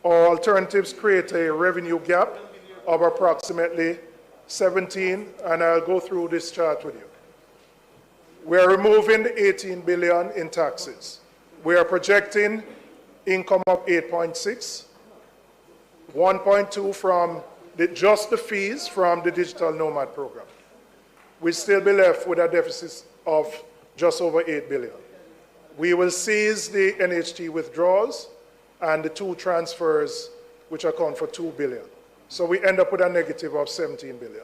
our alternatives create a revenue gap of approximately 17, and I'll go through this chart with you. We are removing the 18 billion in taxes. We are projecting income of 8.6, 1.2 from just the fees from the Digital Nomad program. We'll still be left with a deficit of just over 8 billion. We will cease the NHT withdrawals and the two transfers, which account for 2 billion. So we end up with a negative of 17 billion.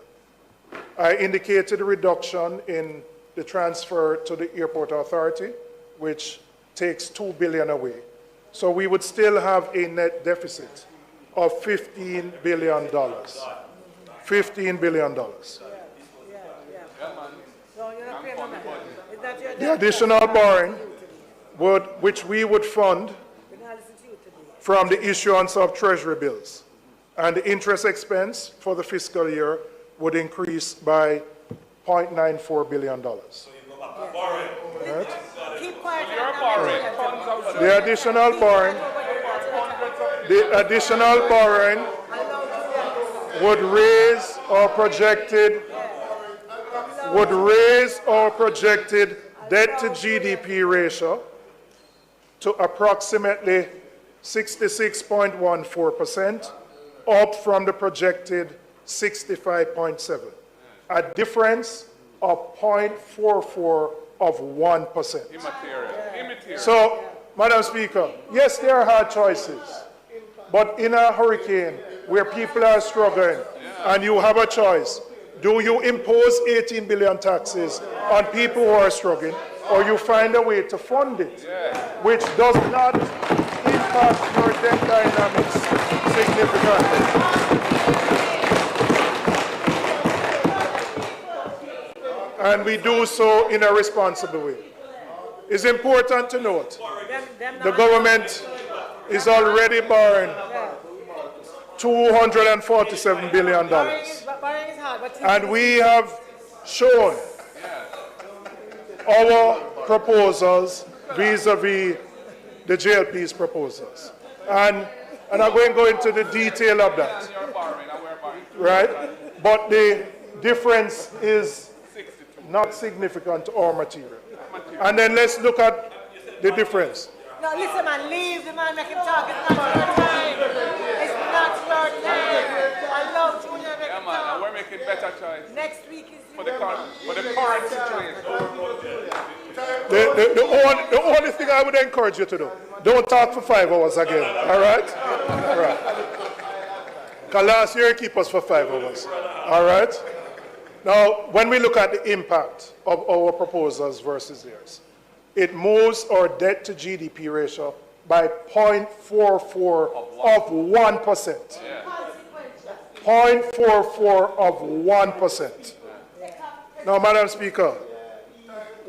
I indicated a reduction in the transfer to the Airport Authority, which takes 2 billion away. So we would still have a net deficit of $15 billion. $15 billion. The additional borrowing, which we would fund from the issuance of treasury bills, and the interest expense for the fiscal year would increase by $0.94 billion. So you go back to borrowing. Right? Keep quiet. You're borrowing. The additional borrowing would raise our projected debt to GDP ratio to approximately 66.14%, up from the projected 65.7%, a difference of 0.44 of 1%. Immaterial. So, Madam Speaker, yes, there are hard choices, but in a hurricane where people are struggling and you have a choice, do you impose 18 billion taxes on people who are struggling, or you find a way to fund it, which does not impact your debt dynamics significantly? And we do so in a responsible way. It's important to note the government is already borrowing $247 billion. And we have shown our proposals vis-a-vis the JLP's proposals. And I'm going to go into the detail of that. Right? But the difference is not significant or material. And then let's look at the difference. No, listen, man, leave the man, make him talk. It's not your time. It's not your time. Allow Julian make him talk. And we're making better choice. Next week is For the current situation. The only thing I would encourage you to do, don't talk for 5 hours again, all right? All right. Because last year you keep us for 5 hours, all right? Now, when we look at the impact of our proposals versus theirs, it moves our debt to GDP ratio by 0.44 of 1%. 0.44 of 1%. Now, Madam Speaker,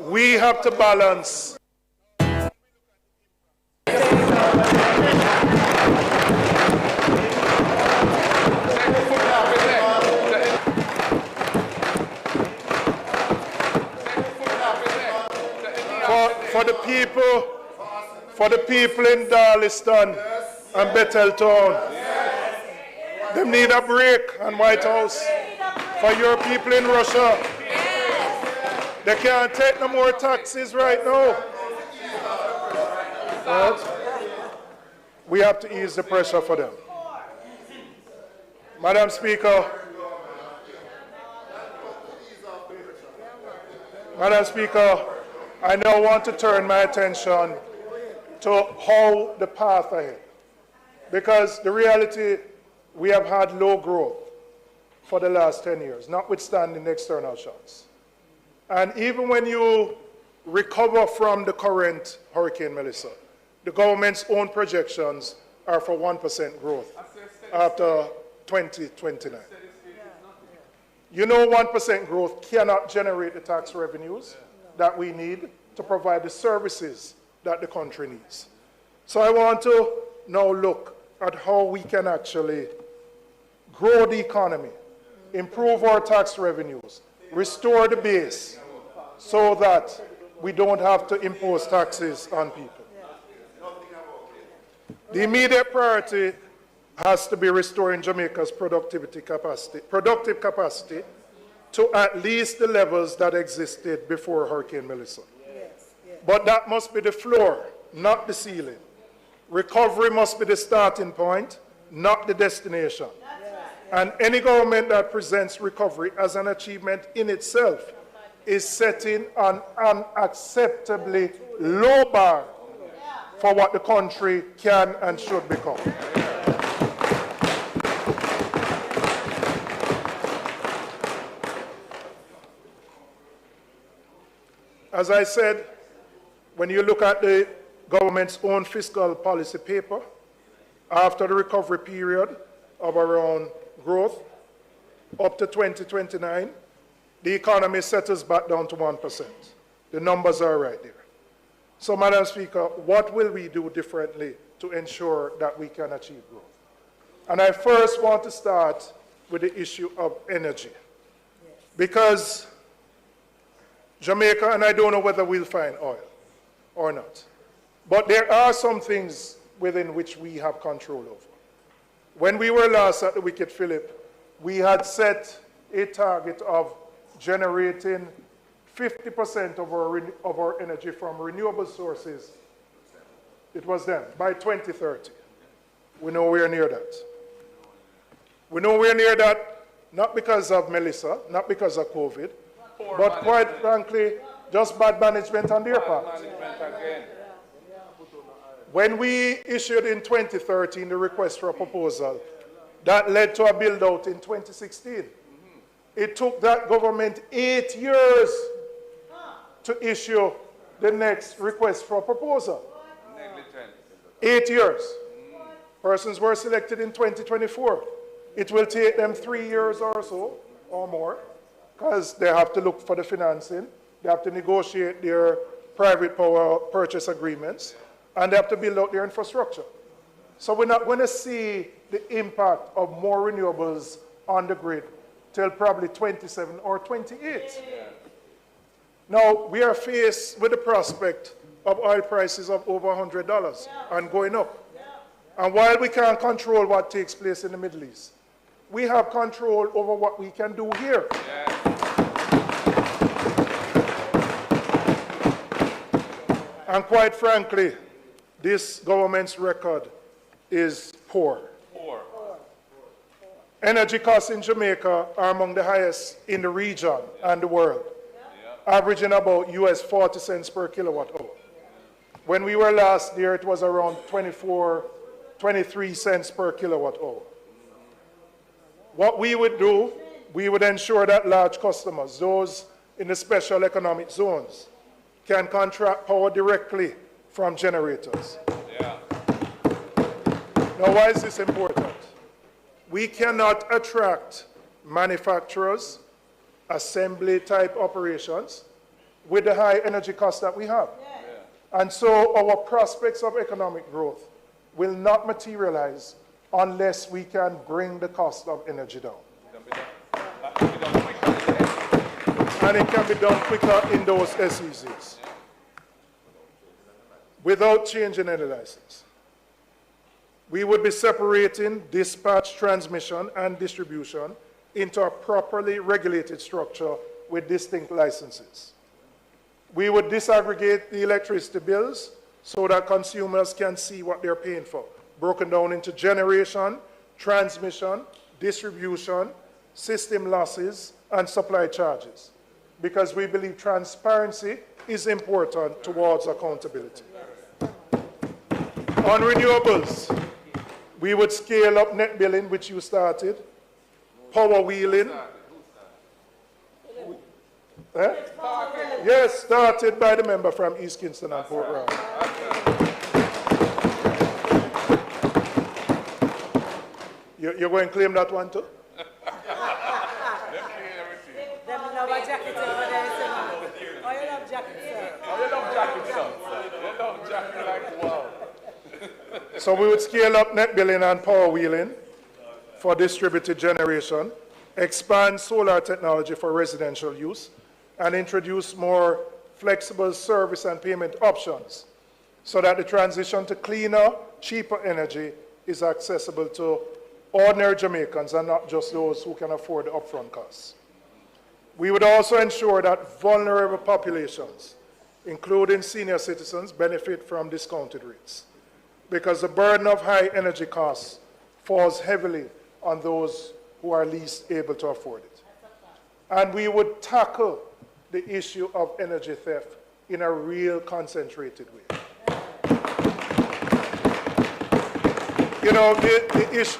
we have to balance. For the people in Darliston and Betheltown, they need a break on White House. For your people in Russia, they can't take no more taxes right now. Right? We have to ease the pressure for them. Madam Speaker, I now want to turn my attention to how the path ahead. Because the reality, we have had low growth for the last 10 years, notwithstanding external shocks. And even when you recover from the current Hurricane Melissa, the government's own projections are for 1% growth after 2029. You know 1% growth cannot generate the tax revenues that we need to provide the services that the country needs. So I want to now look at how we can actually grow the economy, improve our tax revenues, restore the base so that we don't have to impose taxes on people. The immediate priority has to be restoring Jamaica's productive capacity to at least the levels that existed before Hurricane Melissa. But that must be the floor, not the ceiling. Recovery must be the starting point, not the destination. And any government that presents recovery as an achievement in itself is setting an unacceptably low bar for what the country can and should become. As I said, when you look at the government's own fiscal policy paper, after the recovery period of around growth, up to 2029, the economy settles back down to 1%. The numbers are right there. So, Madam Speaker, what will we do differently to ensure that we can achieve growth? And I first want to start with the issue of energy. Because Jamaica, and I don't know whether we'll find oil or not, but there are some things within which we have control over. When we were last at the Wicked Phillip, we had set a target of generating 50% of our energy from renewable sources. It was then, by 2030. We know we're near that. We know we're near that not because of Melissa, not because of COVID, but quite frankly, just bad management on their part. When we issued in 2013 the request for a proposal, that led to a build-out in 2016. It took that government 8 years to issue the next request for a proposal. 8 years. Persons were selected in 2024. It will take them 3 years or so, or more, because they have to look for the financing, they have to negotiate their private power purchase agreements, and they have to build out their infrastructure. So we're not going to see the impact of more renewables on the grid till probably 27 or 28. Now, we are faced with the prospect of oil prices of over $100 and going up. And while we can't control what takes place in the Middle East, we have control over what we can do here. And quite frankly, this government's record is poor. Energy costs in Jamaica are among the highest in the region and the world, averaging about US 40 cents per kilowatt hour. When we were last there, it was around 23 cents per kilowatt hour. What we would do, we would ensure that large customers, those in the special economic zones, can contract power directly from generators. Now, why is this important? We cannot attract manufacturers, assembly-type operations with the high energy costs that we have. And so our prospects of economic growth will not materialize unless we can bring the cost of energy down. And it can be done quicker in those SEZs without changing any license. We would be separating dispatch, transmission, and distribution into a properly regulated structure with distinct licenses. We would disaggregate the electricity bills so that consumers can see what they're paying for, broken down into generation, transmission, distribution, system losses, and supply charges, because we believe transparency is important towards accountability. On renewables, we would scale up net billing, which you started, power wheeling. Yes, started by the member from East Kingston and Port Royal. You're going to claim that one too? So we would scale up net billing and power wheeling for distributed generation, expand solar technology for residential use, and introduce more flexible service and payment options so that the transition to cleaner, cheaper energy is accessible to ordinary Jamaicans and not just those who can afford the upfront costs. We would also ensure that vulnerable populations, including senior citizens, benefit from discounted rates, because the burden of high energy costs falls heavily on those who are least able to afford it. And we would tackle the issue of energy theft in a real concentrated way. You know, the issue,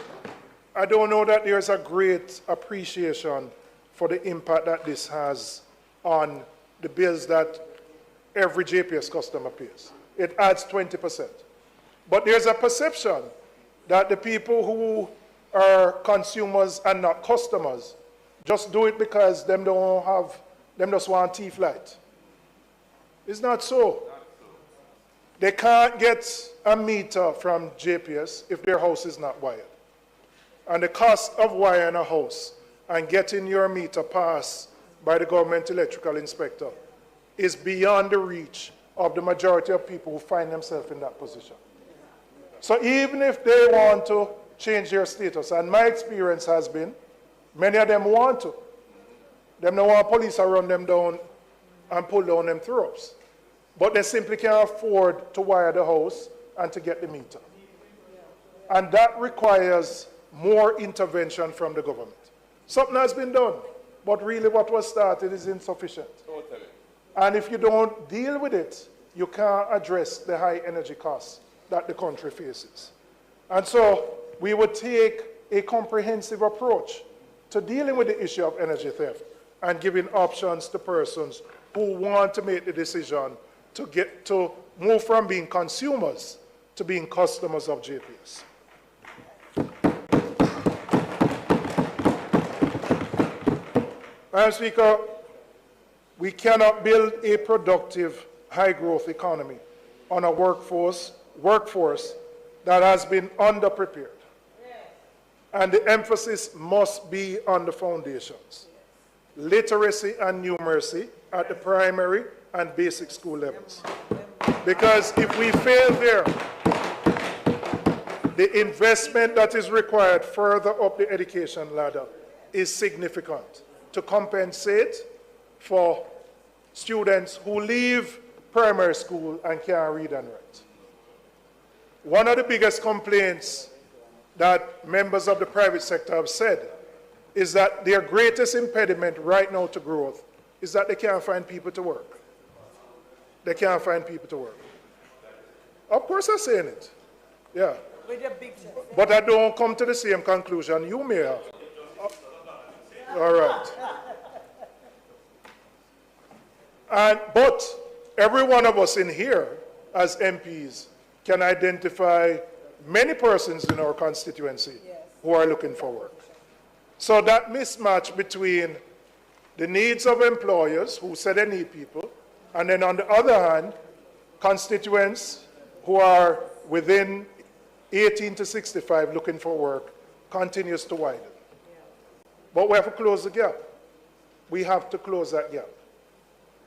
I don't know that there's a great appreciation for the impact that this has on the bills that every JPS customer pays. It adds 20%. But there's a perception that the people who are consumers and not customers just do it because them just want teeth light. It's not so. They can't get a meter from JPS if their house is not wired. And the cost of wiring a house and getting your meter passed by the government electrical inspector is beyond the reach of the majority of people who find themselves in that position. So even if they want to change their status, and my experience has been Many of them want to. Them don't want police to run them down and pull down them throats. But they simply can't afford to wire the house and to get the meter. And that requires more intervention from the government. Something has been done, but really what was started is insufficient. Totally. And if you don't deal with it, you can't address the high energy costs that the country faces. And so we would take a comprehensive approach to dealing with the issue of energy theft and giving options to persons who want to make the decision to move from being consumers to being customers of JPS. Madam Speaker, we cannot build a productive, high-growth economy on a workforce that has been underprepared. And the emphasis must be on the foundations, literacy and numeracy at the primary and basic school levels. Because if we fail there, the investment that is required further up the education ladder is significant to compensate for students who leave primary school and can't read and write. One of the biggest complaints that members of the private sector have said is that their greatest impediment right now to growth is that they can't find people to work. They can't find people to work. Of course I'm saying it, yeah. But I don't come to the same conclusion you may have. All right. But every one of us in here as MPs can identify many persons in our constituency who are looking for work. So that mismatch between the needs of employers who say they need people, and then on the other hand, constituents who are within 18 to 65 looking for work continues to widen. But we have to close the gap. We have to close that gap.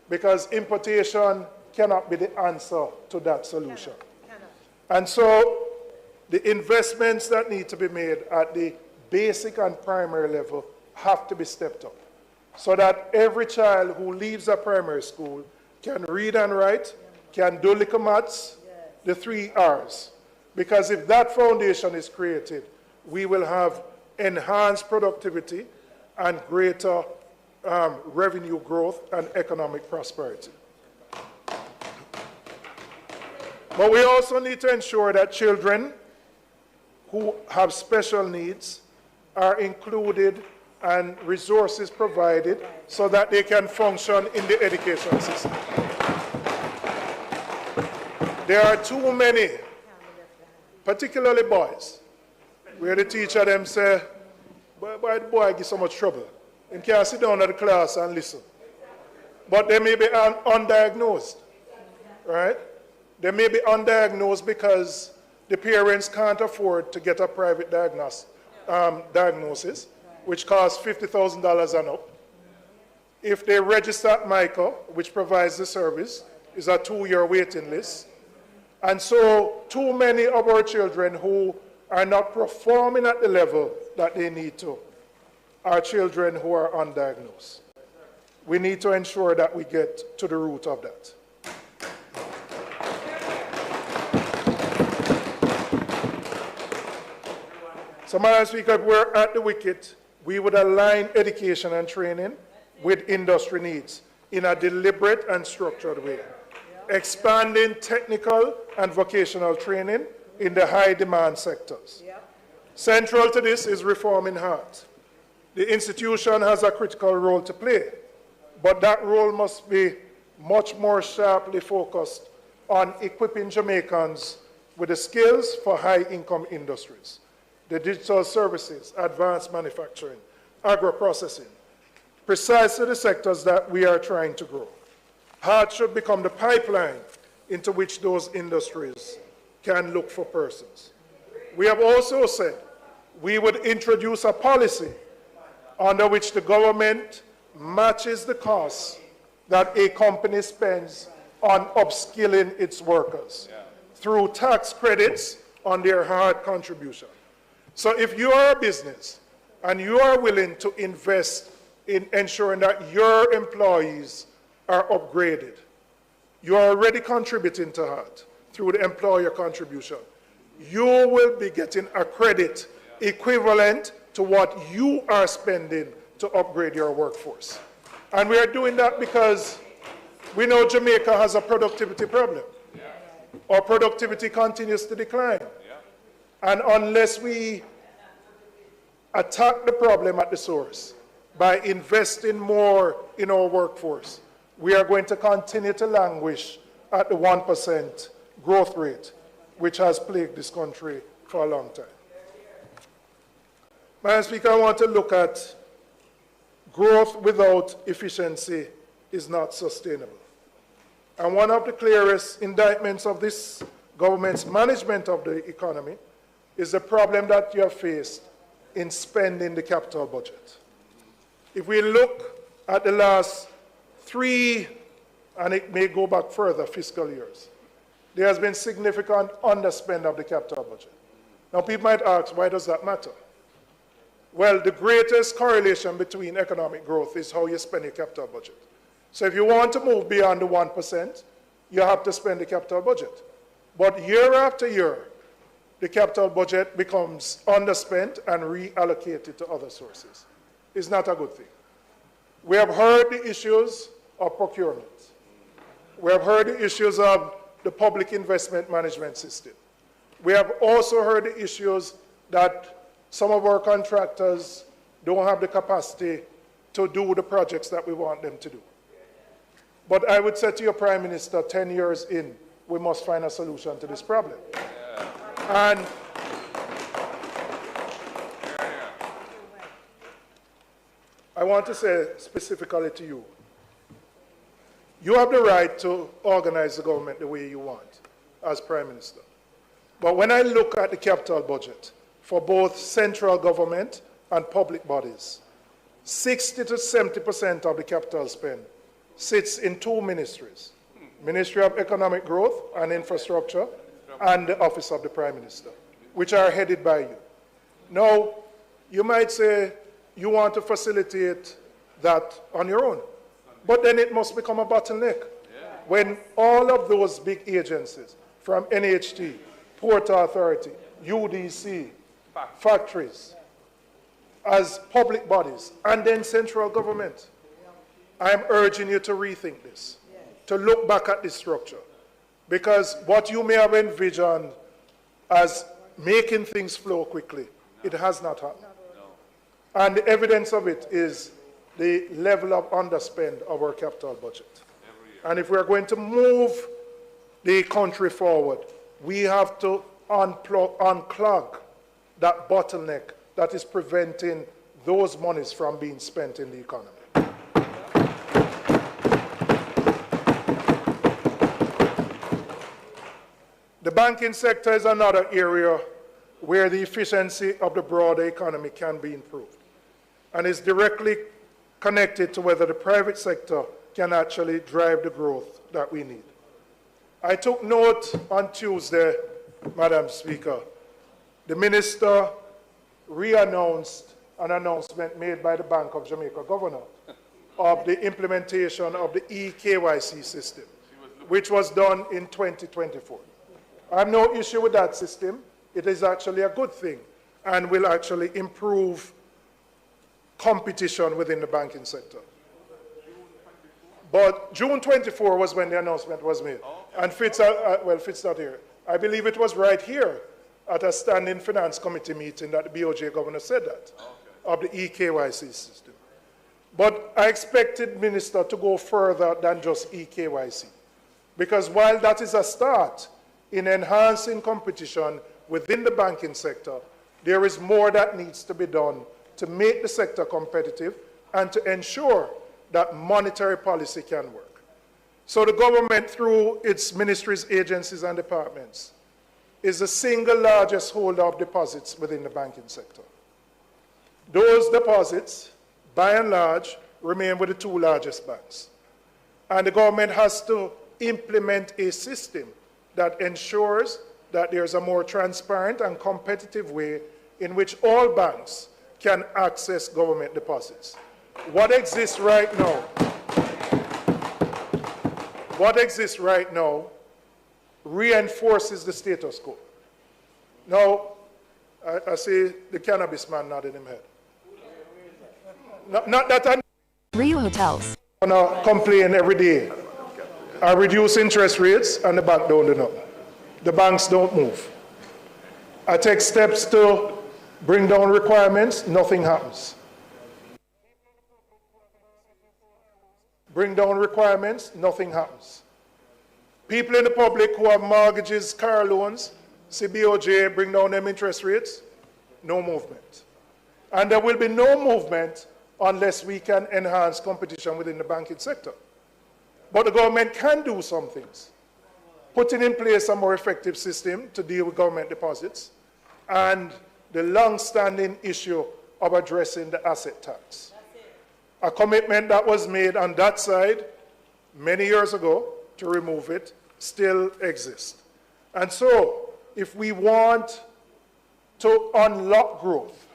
Because importation cannot be the answer to that solution. And so the investments that need to be made at the basic and primary level have to be stepped up so that every child who leaves a primary school can read and write, can do little maths, the 3 R's. Because if that foundation is created, we will have enhanced productivity and greater revenue growth and economic prosperity. But we also need to ensure that children who have special needs are included and resources provided so that they can function in the education system. There are too many, particularly boys, where the teacher them say, why the boy give so much trouble? He can't sit down at the class and listen. But they may be undiagnosed, right? They may be undiagnosed because the parents can't afford to get a private diagnosis, which costs $50,000 and up. If they register at MICA, which provides the service, is a 2-year waiting list. And so too many of our children who are not performing at the level that they need to are children who are undiagnosed. We need to ensure that we get to the root of that. So, Madam Speaker, if we're at the wicket, we would align education and training with industry needs in a deliberate and structured way, expanding technical and vocational training in the high-demand sectors. Central to this is reforming heart. The institution has a critical role to play, but that role must be much more sharply focused on equipping Jamaicans with the skills for high-income industries, the digital services, advanced manufacturing, agro-processing, precisely the sectors that we are trying to grow. Heart should become the pipeline into which those industries can look for persons. We have also said we would introduce a policy under which the government matches the costs that a company spends on upskilling its workers through tax credits on their hard contribution. So if you are a business and you are willing to invest in ensuring that your employees are upgraded, you are already contributing to that through the employer contribution. You will be getting a credit equivalent to what you are spending to upgrade your workforce. And we are doing that because we know Jamaica has a productivity problem. Our productivity continues to decline. And unless we attack the problem at the source by investing more in our workforce, we are going to continue to languish at the 1% growth rate, which has plagued this country for a long time. Madam Speaker, I want to look at growth without efficiency is not sustainable. And one of the clearest indictments of this government's management of the economy is the problem that you have faced in spending the capital budget. If we look at the last 3, and it may go back further, fiscal years, there has been significant underspend of the capital budget. Now, people might ask, why does that matter? Well, the greatest correlation between economic growth is how you spend your capital budget. So if you want to move beyond the 1%, you have to spend the capital budget. But year after year, the capital budget becomes underspent and reallocated to other sources. It's not a good thing. We have heard the issues of procurement. We have heard the issues of the public investment management system. We have also heard the issues that some of our contractors don't have the capacity to do the projects that we want them to do. But I would say to your Prime Minister, 10 years in, we must find a solution to this problem. And I want to say specifically to you, you have the right to organize the government the way you want as Prime Minister. But when I look at the capital budget for both central government and public bodies, 60 to 70% of the capital spend sits in 2 ministries, Ministry of Economic Growth and Infrastructure and the Office of the Prime Minister, which are headed by you. Now, you might say you want to facilitate that on your own, but then it must become a bottleneck. When all of those big agencies, from NHT, Port Authority, UDC, factories, as public bodies, and then central government, I'm urging you to rethink this, to look back at this structure. Because what you may have envisioned as making things flow quickly, it has not happened. And the evidence of it is the level of underspend of our capital budget. And if we're going to move the country forward, we have to unclog that bottleneck that is preventing those monies from being spent in the economy. The banking sector is another area where the efficiency of the broader economy can be improved, and is directly connected to whether the private sector can actually drive the growth that we need. I took note on Tuesday, Madam Speaker, the Minister re-announced an announcement made by the Bank of Jamaica Governor of the implementation of the eKYC system, which was done in 2024. I have no issue with that system. It is actually a good thing and will actually improve competition within the banking sector. But June 24 was when the announcement was made. And Fitz not here. I believe it was right here at a standing finance committee meeting that the BOJ governor said that, of the eKYC system. But I expected Minister to go further than just eKYC. Because while that is a start in enhancing competition within the banking sector, there is more that needs to be done to make the sector competitive and to ensure that monetary policy can work. So the government, through its ministries, agencies, and departments, is the single largest holder of deposits within the banking sector. Those deposits, by and large, remain with the 2 largest banks. And the government has to implement a system that ensures that there's a more transparent and competitive way in which all banks can access government deposits. What exists right now reinforces the status quo. Now, I see the cannabis man nodding his head. Not that I Rio Hotels. complain every day. I reduce interest rates and the bank don't do nothing. The banks don't move. I take steps to bring down requirements, nothing happens. Bring down requirements, nothing happens. People in the public who have mortgages, car loans, CBOJ, bring down them interest rates, no movement. And there will be no movement unless we can enhance competition within the banking sector. But the government can do some things. Putting in place a more effective system to deal with government deposits and the long-standing issue of addressing the asset tax. A commitment that was made on that side many years ago to remove it still exists. And so, if we want to unlock growth,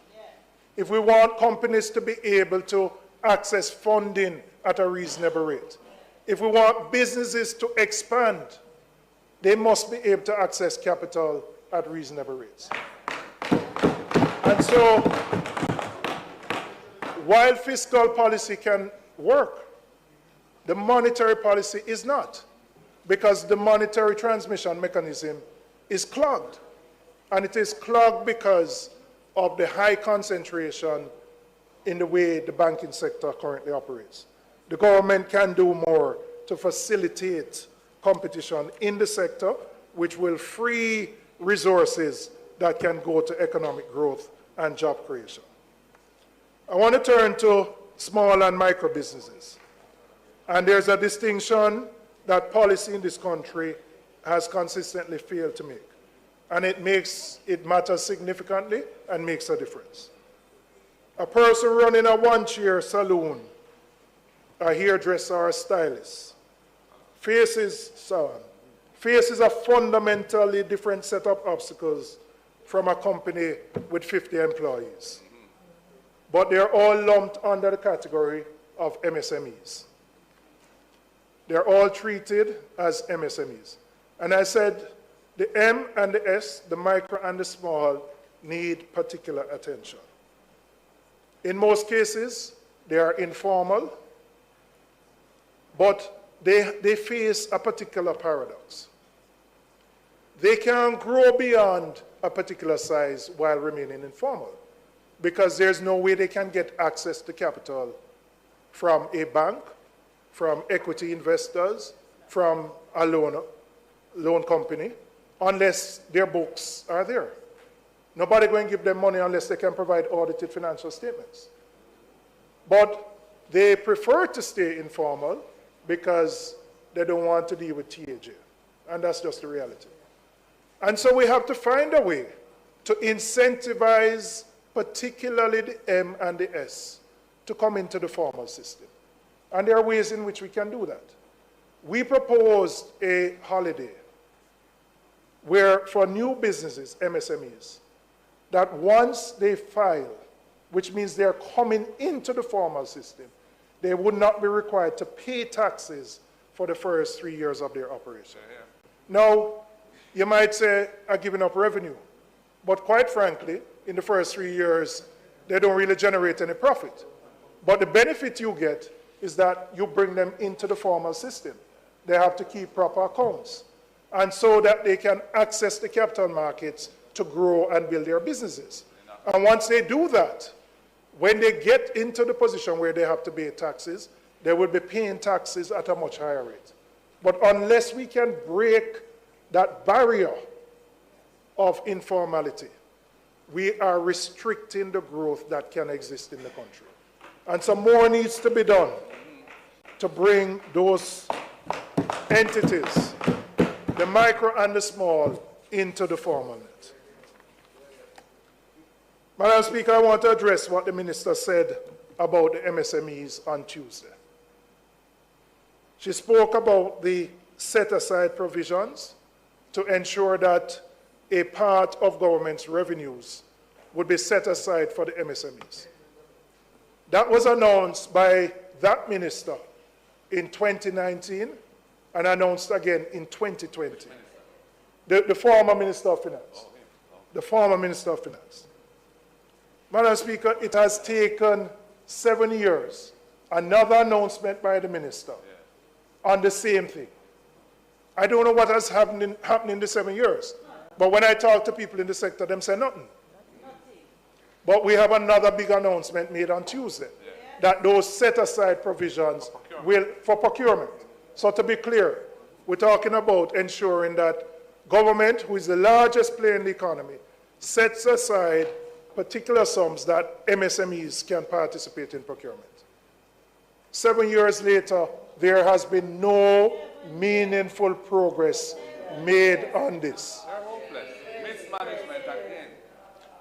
if we want companies to be able to access funding at a reasonable rate, if we want businesses to expand, they must be able to access capital at reasonable rates. And so, while fiscal policy can work, the monetary policy is not, because the monetary transmission mechanism is clogged. And it is clogged because of the high concentration in the way the banking sector currently operates. The government can do more to facilitate competition in the sector, which will free resources that can go to economic growth and job creation. I want to turn to small and micro businesses. And there's a distinction that policy in this country has consistently failed to make. And it matters significantly and makes a difference. A person running a one-chair salon, a hairdresser or a stylist, faces a fundamentally different set of obstacles from a company with 50 employees. But they're all lumped under the category of MSMEs. They're all treated as MSMEs. And I said the M and the S, the micro and the small, need particular attention. In most cases, they are informal, but they face a particular paradox. They can grow beyond a particular size while remaining informal, because there's no way they can get access to capital from a bank, from equity investors, from a loan company, unless their books are there. Nobody going to give them money unless they can provide audited financial statements. But they prefer to stay informal because they don't want to deal with TAJ. And that's just the reality. And so we have to find a way to incentivize particularly the M and the S to come into the formal system. And there are ways in which we can do that. We proposed a holiday where for new businesses, MSMEs, that once they file, which means they're coming into the formal system, they would not be required to pay taxes for the first 3 years of their operation. Now, you might say, I'm giving up revenue. But quite frankly, in the first 3 years, they don't really generate any profit. But the benefit you get is that you bring them into the formal system. They have to keep proper accounts. And so that they can access the capital markets to grow and build their businesses. And once they do that, when they get into the position where they have to pay taxes, they will be paying taxes at a much higher rate. But unless we can break that barrier of informality, we are restricting the growth that can exist in the country. And some more needs to be done to bring those entities, the micro and the small, into the formal net. Madam Speaker, I want to address what the Minister said about the MSMEs on Tuesday. She spoke about the set-aside provisions to ensure that a part of government's revenues would be set aside for the MSMEs. That was announced by that minister in 2019 and announced again in 2020. The former Minister of Finance. The former Minister of Finance. Madam Speaker, it has taken 7 years. Another announcement by the minister on the same thing. I don't know what has happened in the 7 years, but when I talk to people in the sector, them say nothing. But we have another big announcement made on Tuesday, that those set-aside provisions will, for procurement. So to be clear, we're talking about ensuring that government, who is the largest player in the economy, sets aside particular sums that MSMEs can participate in procurement. 7 years later, there has been no meaningful progress made on this. They're hopeless. Mismanagement again.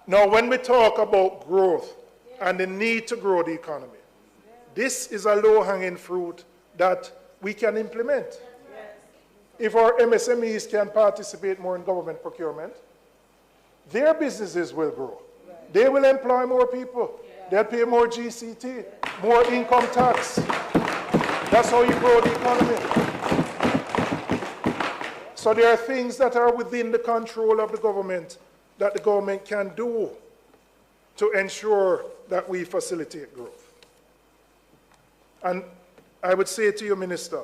Now, when we talk about growth and the need to grow the economy, this is a low-hanging fruit that we can implement. If our MSMEs can participate more in government procurement, their businesses will grow. They will employ more people. They'll pay more GCT, more income tax. That's how you grow the economy. So there are things that are within the control of the government that the government can do to ensure that we facilitate growth. And I would say to you, Minister,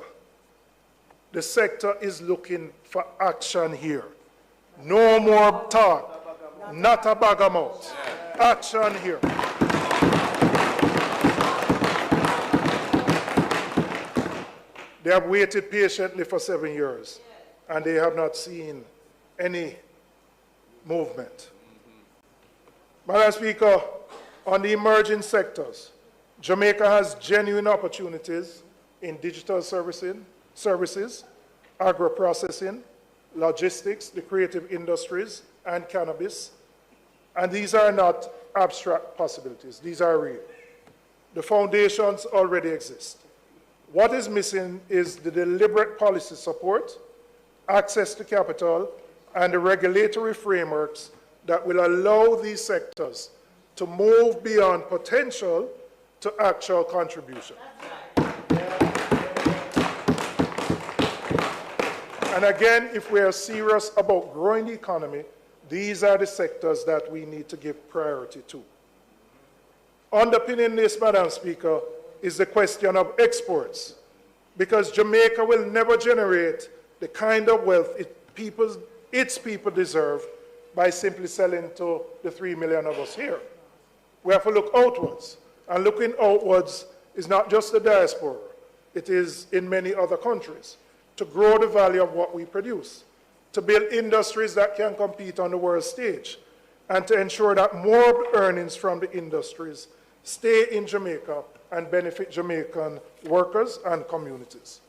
the sector is looking for action here. No more talk, not a bag of mouth. Action here. They have waited patiently for 7 years, and they have not seen any movement. Madam Speaker, on the emerging sectors, Jamaica has genuine opportunities in digital services, agro-processing, logistics, the creative industries, and cannabis. And these are not abstract possibilities. These are real. The foundations already exist. What is missing is the deliberate policy support, access to capital, and the regulatory frameworks that will allow these sectors to move beyond potential to actual contribution. And again, if we are serious about growing the economy, these are the sectors that we need to give priority to. Underpinning this, Madam Speaker, is the question of exports, because Jamaica will never generate the kind of wealth its people deserve by simply selling to the 3 million of us here. We have to look outwards, and looking outwards is not just the diaspora, it is in many other countries, to grow the value of what we produce, to build industries that can compete on the world stage, and to ensure that more earnings from the industries stay in Jamaica and benefit Jamaican workers and communities.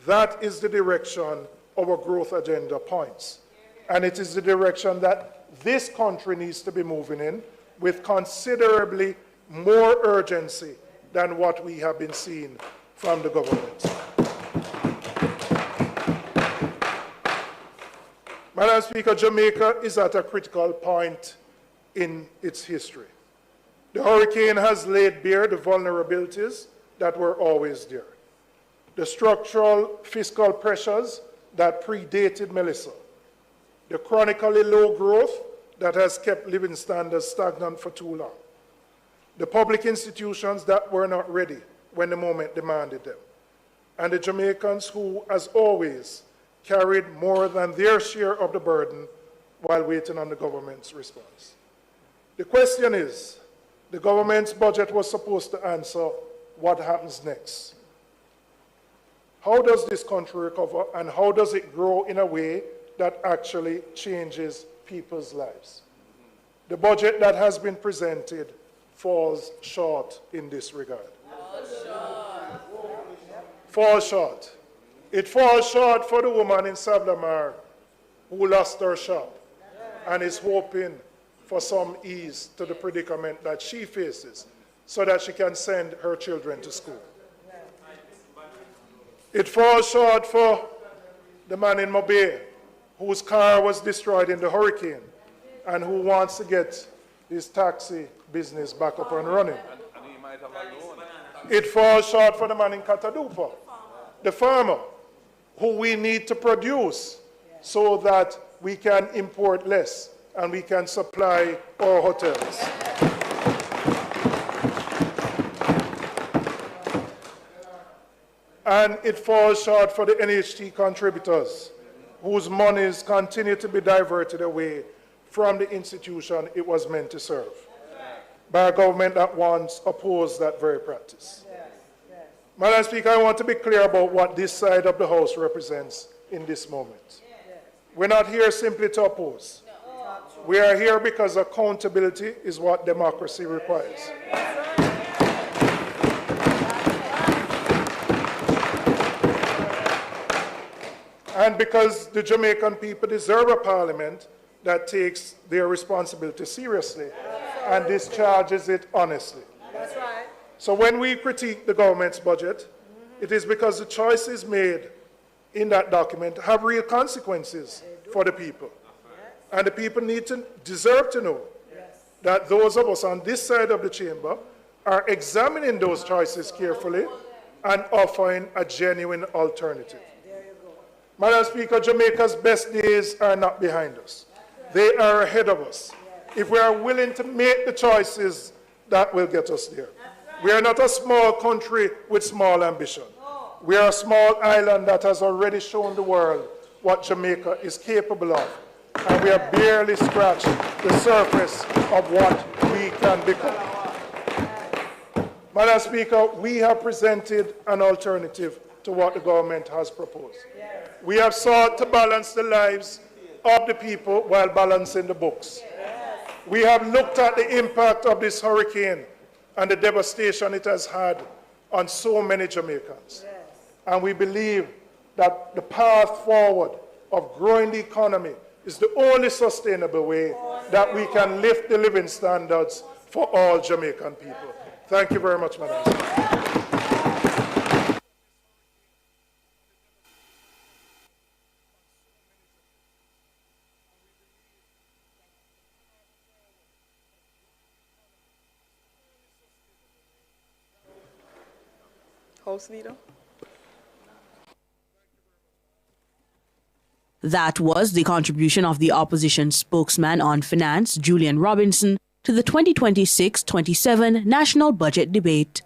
That is the direction our growth agenda points. And it is the direction that this country needs to be moving in with considerably more urgency than what we have been seeing from the government. Madam Speaker, Jamaica is at a critical point in its history. The hurricane has laid bare the vulnerabilities that were always there. The structural fiscal pressures that predated Melissa. The chronically low growth that has kept living standards stagnant for too long. The public institutions that were not ready when the moment demanded them. And the Jamaicans who, as always, carried more than their share of the burden while waiting on the government's response. The question is, the government's budget was supposed to answer what happens next. How does this country recover, and how does it grow in a way that actually changes people's lives? The budget that has been presented falls short in this regard. Falls short. It falls short for the woman in Sablamar who lost her shop and is hoping for some ease to the predicament that she faces so that she can send her children to school. It falls short for the man in Mobay whose car was destroyed in the hurricane and who wants to get this taxi business back up and running. And he might have a loan. It falls short for the man in Katadupa, the farmer, who we need to produce so that we can import less and we can supply our hotels. And it falls short for the NHT contributors, whose monies continue to be diverted away from the institution it was meant to serve, by a government that once opposed that very practice. Madam Speaker, I want to be clear about what this side of the House represents in this moment. We're not here simply to oppose. We are here because accountability is what democracy requires. And because the Jamaican people deserve a parliament that takes their responsibility seriously and discharges it honestly. That's right. So when we critique the government's budget, it is because the choices made in that document have real consequences for the people. And the people deserve to know that those of us on this side of the chamber are examining those choices carefully and offering a genuine alternative. Madam Speaker, Jamaica's best days are not behind us. They are ahead of us. If we are willing to make the choices that will get us there. We are not a small country with small ambition. We are a small island that has already shown the world what Jamaica is capable of. And we have barely scratched the surface of what we can become. Madam Speaker, we have presented an alternative to what the government has proposed. We have sought to balance the lives of the people while balancing the books. We have looked at the impact of this hurricane and the devastation it has had on so many Jamaicans. And we believe that the path forward of growing the economy is the only sustainable way that we can lift the living standards for all Jamaican people. Thank you very much, Madam Speaker. House Leader. That was the contribution of the opposition spokesman on finance, Julian Robinson, to the 2026-27 national budget debate.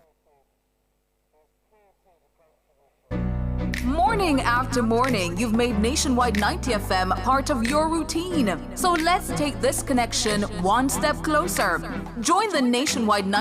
Morning after morning, you've made Nationwide 90 FM part of your routine. So let's take this connection one step closer. Join the Nationwide 90